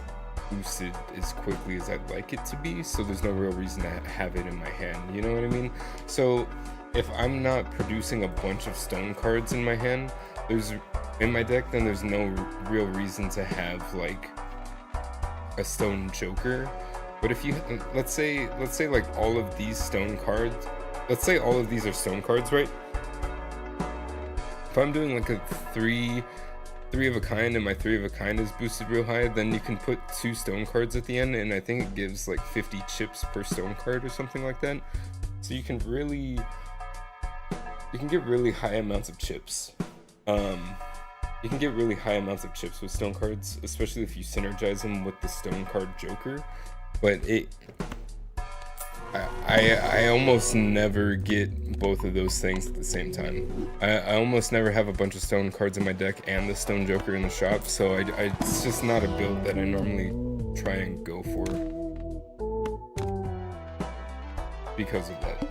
boosted as quickly as I'd like it to be, so there's no real reason to have it in my hand, you know what I mean? So if I'm not producing a bunch of stone cards in my hand, in my deck, then there's no real reason to have like a stone joker. But if you let's say like all of these stone cards, let's say all of these are stone cards, right? If I'm doing like a three of a kind and my 3 of a kind is boosted real high, then you can put 2 stone cards at the end, and I think it gives like 50 chips per stone card or something like that. So you can get really high amounts of chips. You can get really high amounts of chips with stone cards, especially if you synergize them with the stone card joker. But I almost never get both of those things at the same time. I almost never have a bunch of stone cards in my deck and the stone joker in the shop, so it's just not a build that I normally try and go for because of that.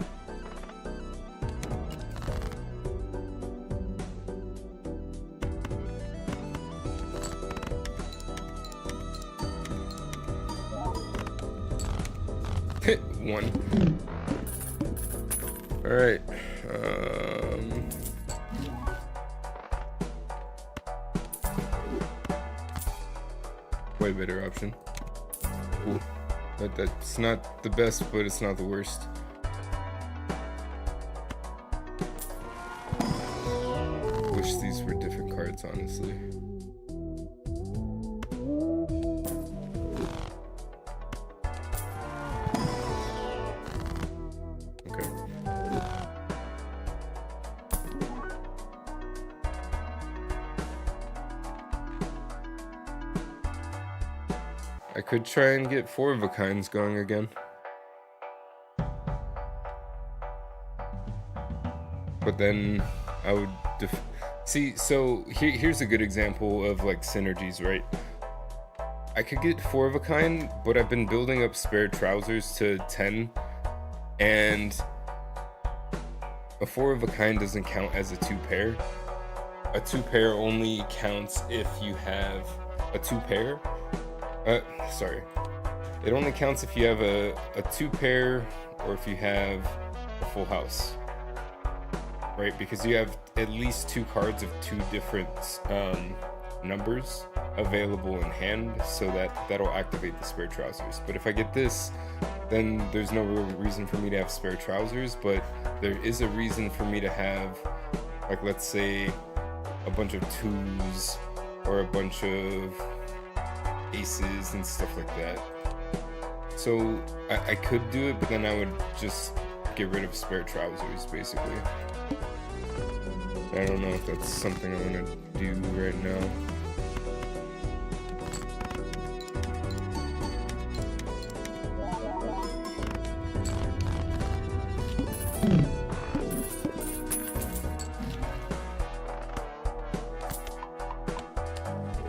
Hit 1. All right. Way better option. Ooh, that's not the best, but it's not the worst. Wish these were different cards, honestly. I could try and get 4 of a kinds going again. But then I would see, so here's a good example of like synergies, right? I could get 4 of a kind, but I've been building up spare trousers to 10, and a 4 of a kind doesn't count as a 2-pair. A 2-pair only counts if you have a 2-pair. Sorry. It only counts if you have a 2-pair or if you have a full house. right? Because you have at least 2 cards of 2 different numbers available in hand, so that'll activate the spare trousers. But if I get this, then there's no real reason for me to have spare trousers, but there is a reason for me to have, like, let's say a bunch of 2s or a bunch of aces and stuff like that. So I could do it, but then I would just get rid of spare trousers, basically. I don't know if that's something I want to do right now.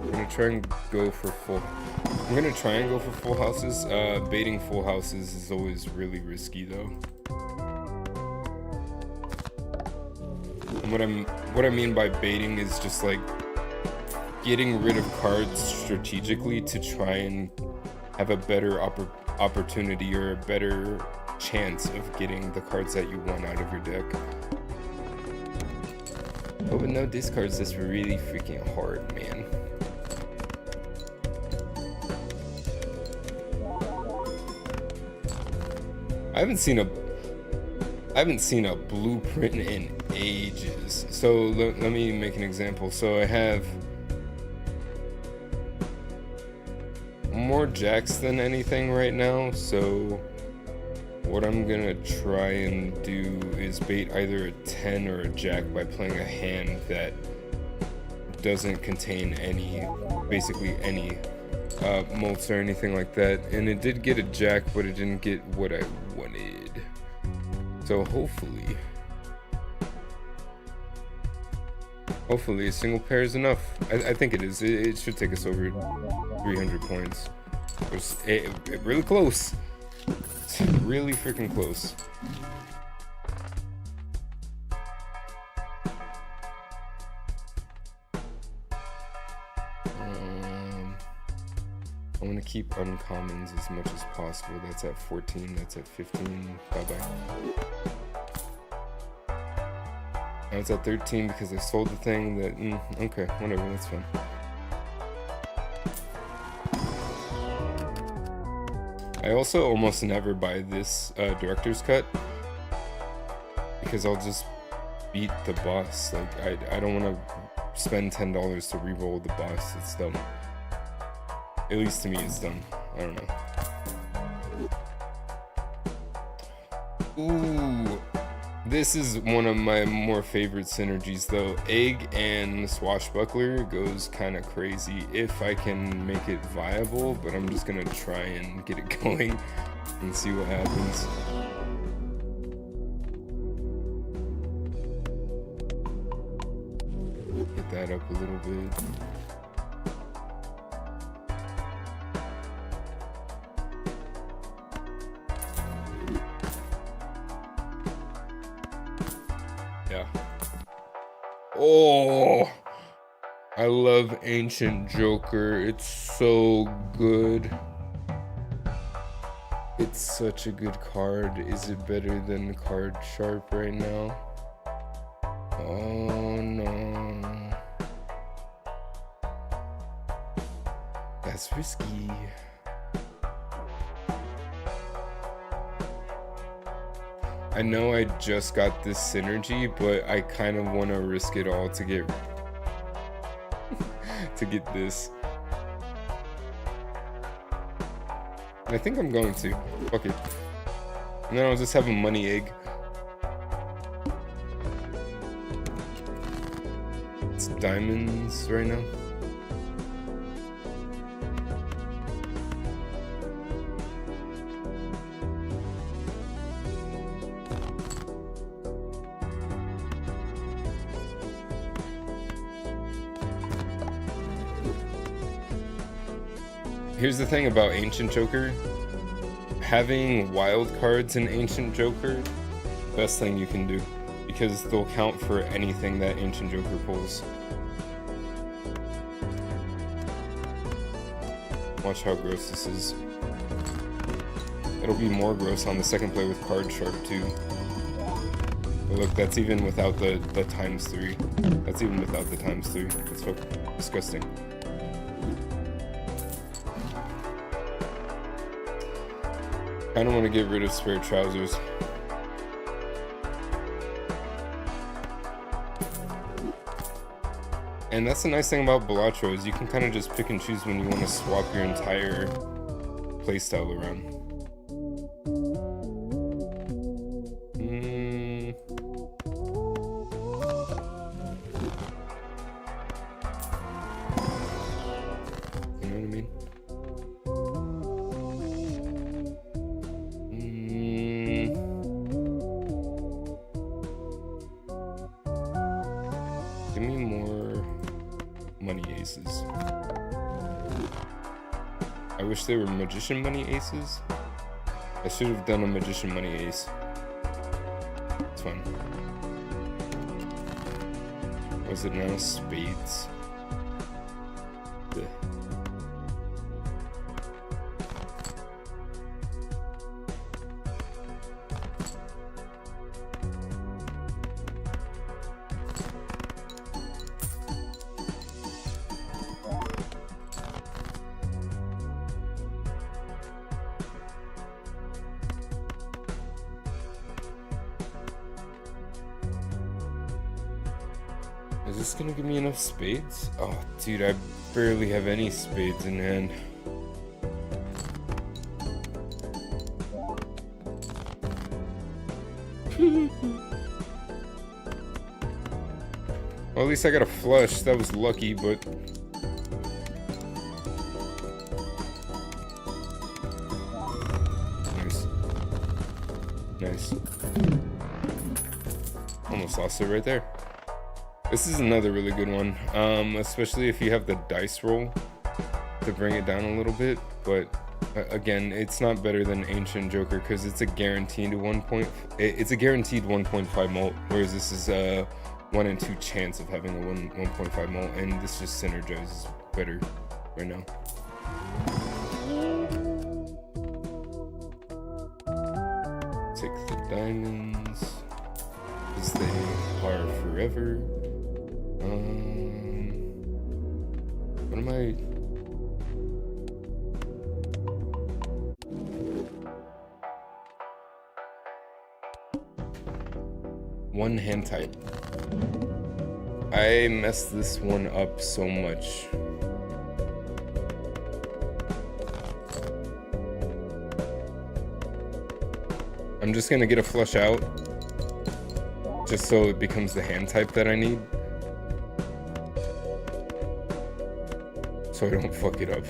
I'm gonna try and go for full houses. Baiting full houses is always really risky, though. And what I mean by baiting is just like getting rid of cards strategically to try and have a better opportunity or a better chance of getting the cards that you want out of your deck. But with no discards, that's really freaking hard, man. I haven't seen a blueprint in ages. So let me make an example. So I have more jacks than anything right now. So what I'm gonna try and do is bait either a 10 or a jack by playing a hand that doesn't contain basically any mults or anything like that. And it did get a jack, but it didn't get what I wanted. So hopefully a single pair is enough. I think it is. It should take us over 300 points. It's really close. It's really freaking close. I want to keep uncommons as much as possible. That's at 14, that's at 15. Bye-bye. Now it's at 13 because I sold the thing that... okay, whatever, that's fine. I also almost never buy this director's cut because I'll just beat the boss. Like, I don't want to spend $10 to re-roll the boss. It's dumb. At least to me, it's dumb. I don't know. Ooh, this is one of my more favorite synergies, though. Egg and Swashbuckler goes kind of crazy if I can make it viable, but I'm just gonna try and get it going and see what happens. Get that up a little bit. Yeah. Oh, I love Ancient Joker. It's so good. It's such a good card. Is it better than Card Sharp right now? Oh no. That's risky. I know I just got this synergy, but I kind of want to risk it all to get this. And I think I'm going to. Fuck it. And then I'll just have a money egg. It's diamonds right now. Here's the thing about Ancient Joker. Having wild cards in Ancient Joker, best thing you can do, because they'll count for anything that Ancient Joker pulls. Watch how gross this is. It'll be more gross on the second play with Card Sharp too. But look, that's even without the times 3. That's even without the times 3. That's so disgusting. I don't want to get rid of spare trousers. And that's the nice thing about Balatro is you can kind of just pick and choose when you want to swap your entire playstyle around. You know what I mean? Give me more money aces. I wish they were magician money aces. I should have done a magician money ace. It's fine. Was it now? Spades. Ugh. Is this gonna give me enough spades? Oh, dude, I barely have any spades in hand. Well, at least I got a flush. That was lucky, but... Nice. Nice. Almost lost it right there. This is another really good one, especially if you have the dice roll to bring it down a little bit. But again, it's not better than Ancient Joker because it's a guaranteed 1.5 mult, whereas this is a 1 in 2 chance of having a 1.5 mult, and this just synergizes better right now. Take the diamonds, because they are forever. What am I? One hand type. I messed this one up so much. I'm just gonna get a flush out, just so it becomes the hand type that I need. So I don't fuck it up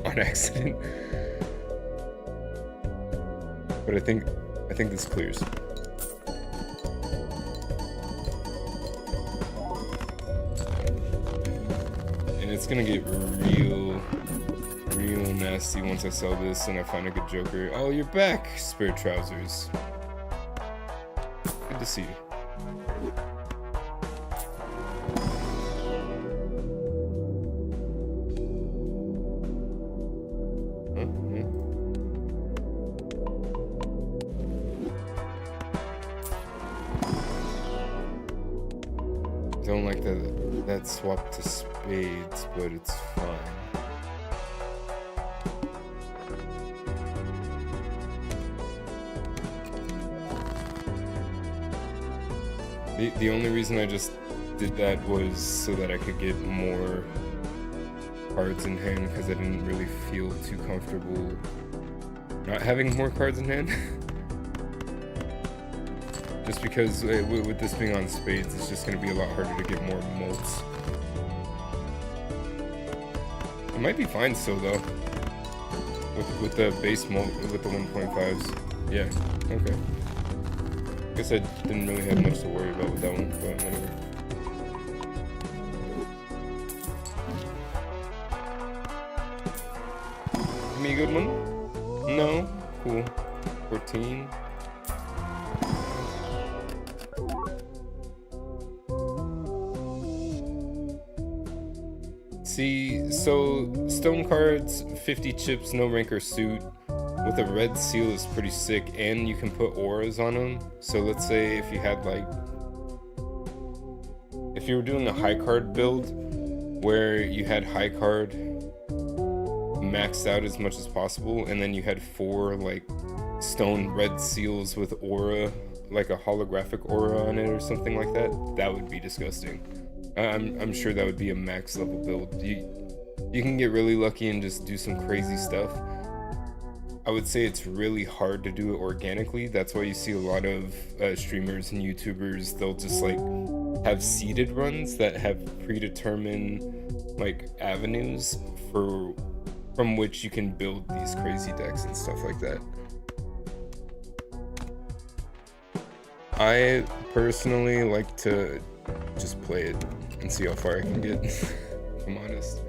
on accident. But I think this clears. And it's gonna get real nasty once I sell this and I find a good joker. Oh, you're back, Spare Trousers. Good to see you. Don't like that swap to spades, but it's fine. The only reason I just did that was so that I could get more cards in hand, because I didn't really feel too comfortable not having more cards in hand. Just because with this being on spades, it's just going to be a lot harder to get more mults. It might be fine still though, with the base mult, with the 1.5s. Yeah, okay. Guess I didn't really have much to worry about with that one, but whatever. Give me a good one? No? Cool. 14. See, so stone cards, 50 chips, no rank or suit. with a red seal is pretty sick, and you can put auras on them. So let's say if you had like, if you were doing a high card build where you had high card maxed out as much as possible, and then you had 4 like stone red seals with aura, like a holographic aura on it or something like that, that would be disgusting. I'm sure that would be a max level build. You can get really lucky and just do some crazy stuff. I would say it's really hard to do it organically. That's why you see a lot of streamers and YouTubers, they'll just like have seeded runs that have predetermined like avenues from which you can build these crazy decks and stuff like that. I personally like to just play it and see how far I can get, if I'm honest.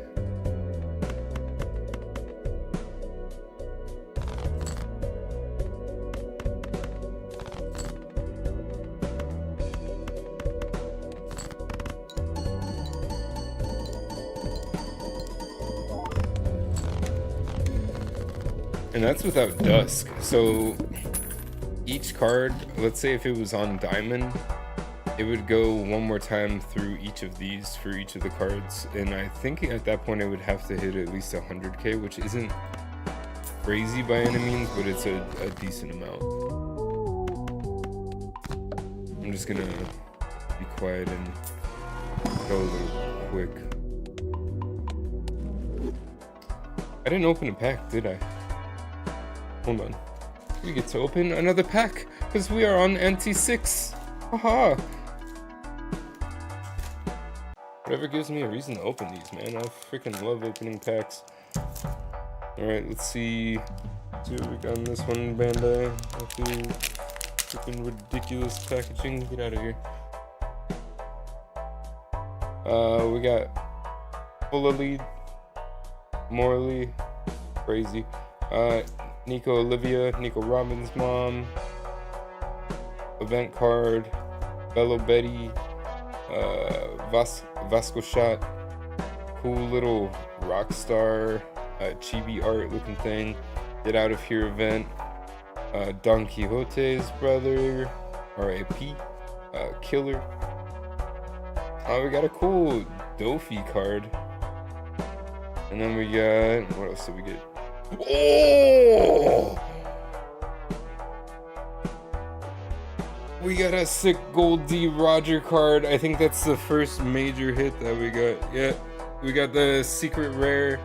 And that's without Dusk. So each card, let's say if it was on Diamond, it would go one more time through each of these for each of the cards. And I think at that point it would have to hit at least 100k, which isn't crazy by any means, but it's a decent amount. I'm just gonna be quiet and go a little quick. I didn't open a pack, did I? Hold on. We get to open another pack because we are on ante 6. Haha. Whatever gives me a reason to open these, man. I freaking love opening packs. Alright, let's see. Let's see what we got on this one, Bandai. Freaking ridiculous packaging. Get out of here. We got Fulla Morley, crazy. Nico Olivia, Nico Robbins' mom, event card, Bello Betty, Vasco Shot, cool little rockstar, chibi art looking thing, Get Out of Here event, Don Quixote's brother, R.A.P., Killer. We got a cool Dofi card. And then we got, what else did we get? Oh! We got a sick Gold D Roger card. I think that's the first major hit that we got. Yeah, we got the secret rare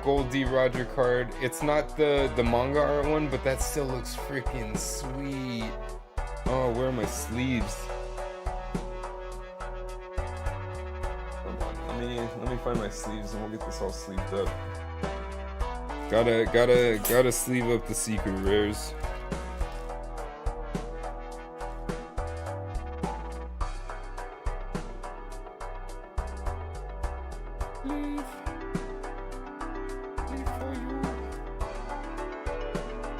Gold D Roger card. It's not the manga art one, but that still looks freaking sweet. Oh, where are my sleeves? Hold on, let me find my sleeves and we'll get this all sleeved up. Gotta sleeve up the secret rares. Leave for you.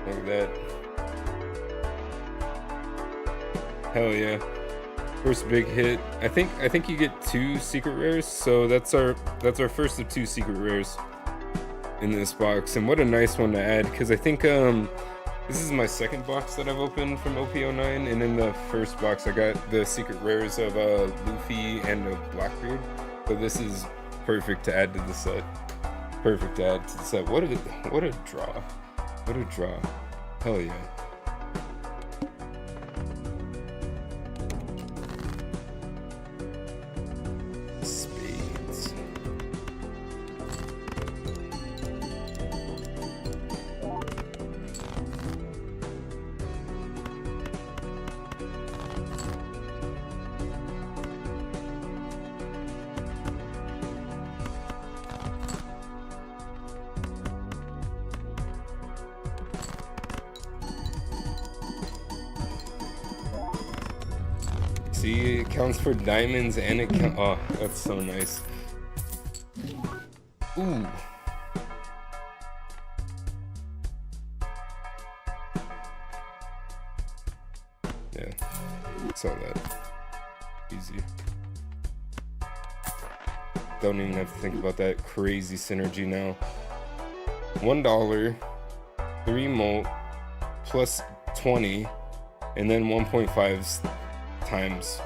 Look at that. Hell yeah. First big hit. I think you get 2 secret rares, so that's our first of 2 secret rares in this box. And what a nice one to add, because I think this is my second box that I've opened from OP09, and in the first box I got the secret rares of Luffy and of Blackbeard, so this is perfect to add to the set. Perfect to add to the set. What a draw. What a draw. Hell yeah. Spades. See, it counts for diamonds and it counts. Oh, that's so nice. Ooh. Yeah, saw that. Easy. Don't even have to think about that crazy synergy now. $1. 3 molt plus 20, and then 1.5 times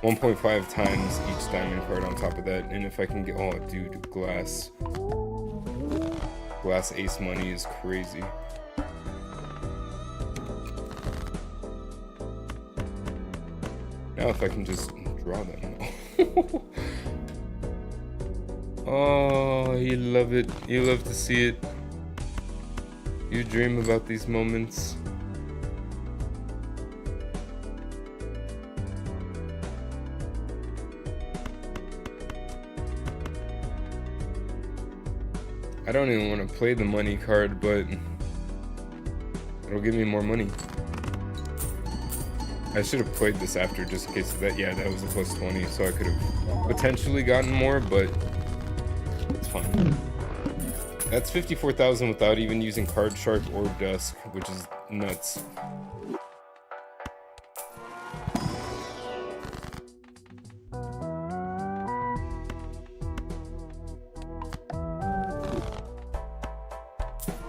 1.5 times each diamond card on top of that. And if I can get, oh dude, glass ace money is crazy. Now if I can just draw them. Oh, you love it. You love to see it. You dream about these moments. I don't even want to play the money card, but it'll give me more money. I should have played this after just in case of that. Yeah, that was a plus 20, so I could have potentially gotten more, but it's fine. That's 54,000 without even using Card Shark or Dusk, which is nuts.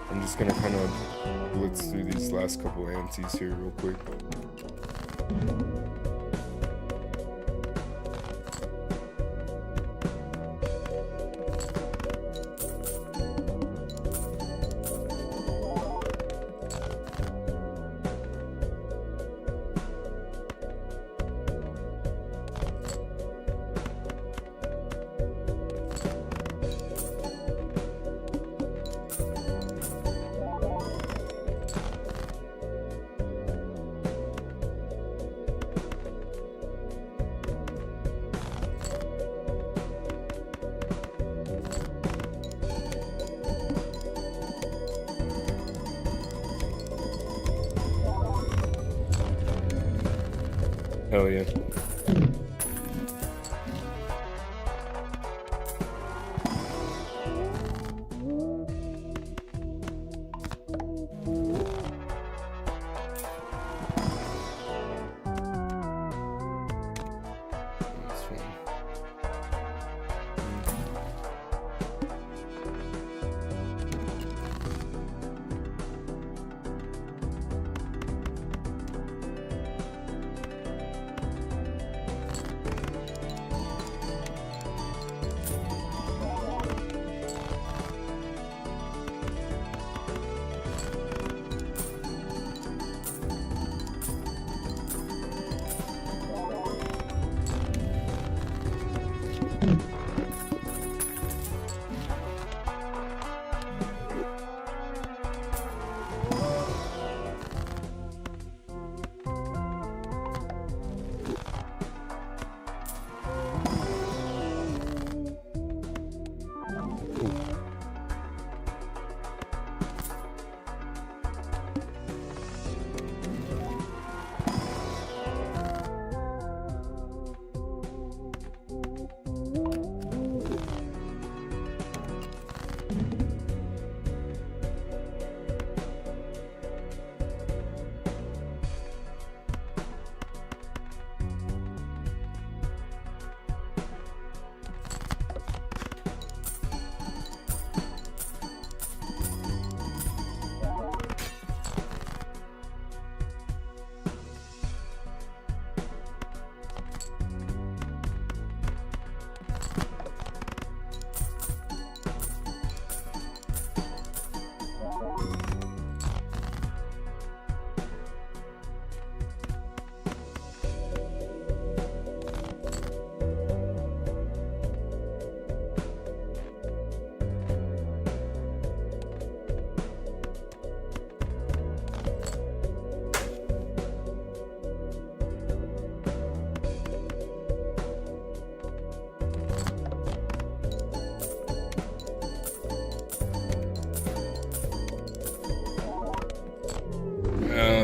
I'm just gonna kind of blitz through these last couple antes here real quick. Hell yeah.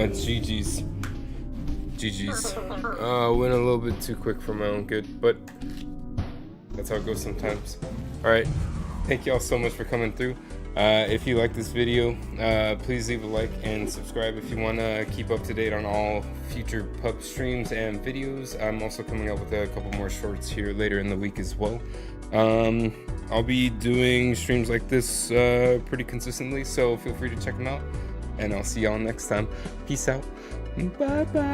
GG's. GG's. Went a little bit too quick for my own good, but that's how it goes sometimes. Alright, thank you all so much for coming through. If you like this video, please leave a like and subscribe if you want to keep up to date on all future pup streams and videos. I'm also coming up with a couple more shorts here later in the week as well. I'll be doing streams like this pretty consistently, so feel free to check them out, and I'll see y'all next time. Peace out. Bye bye.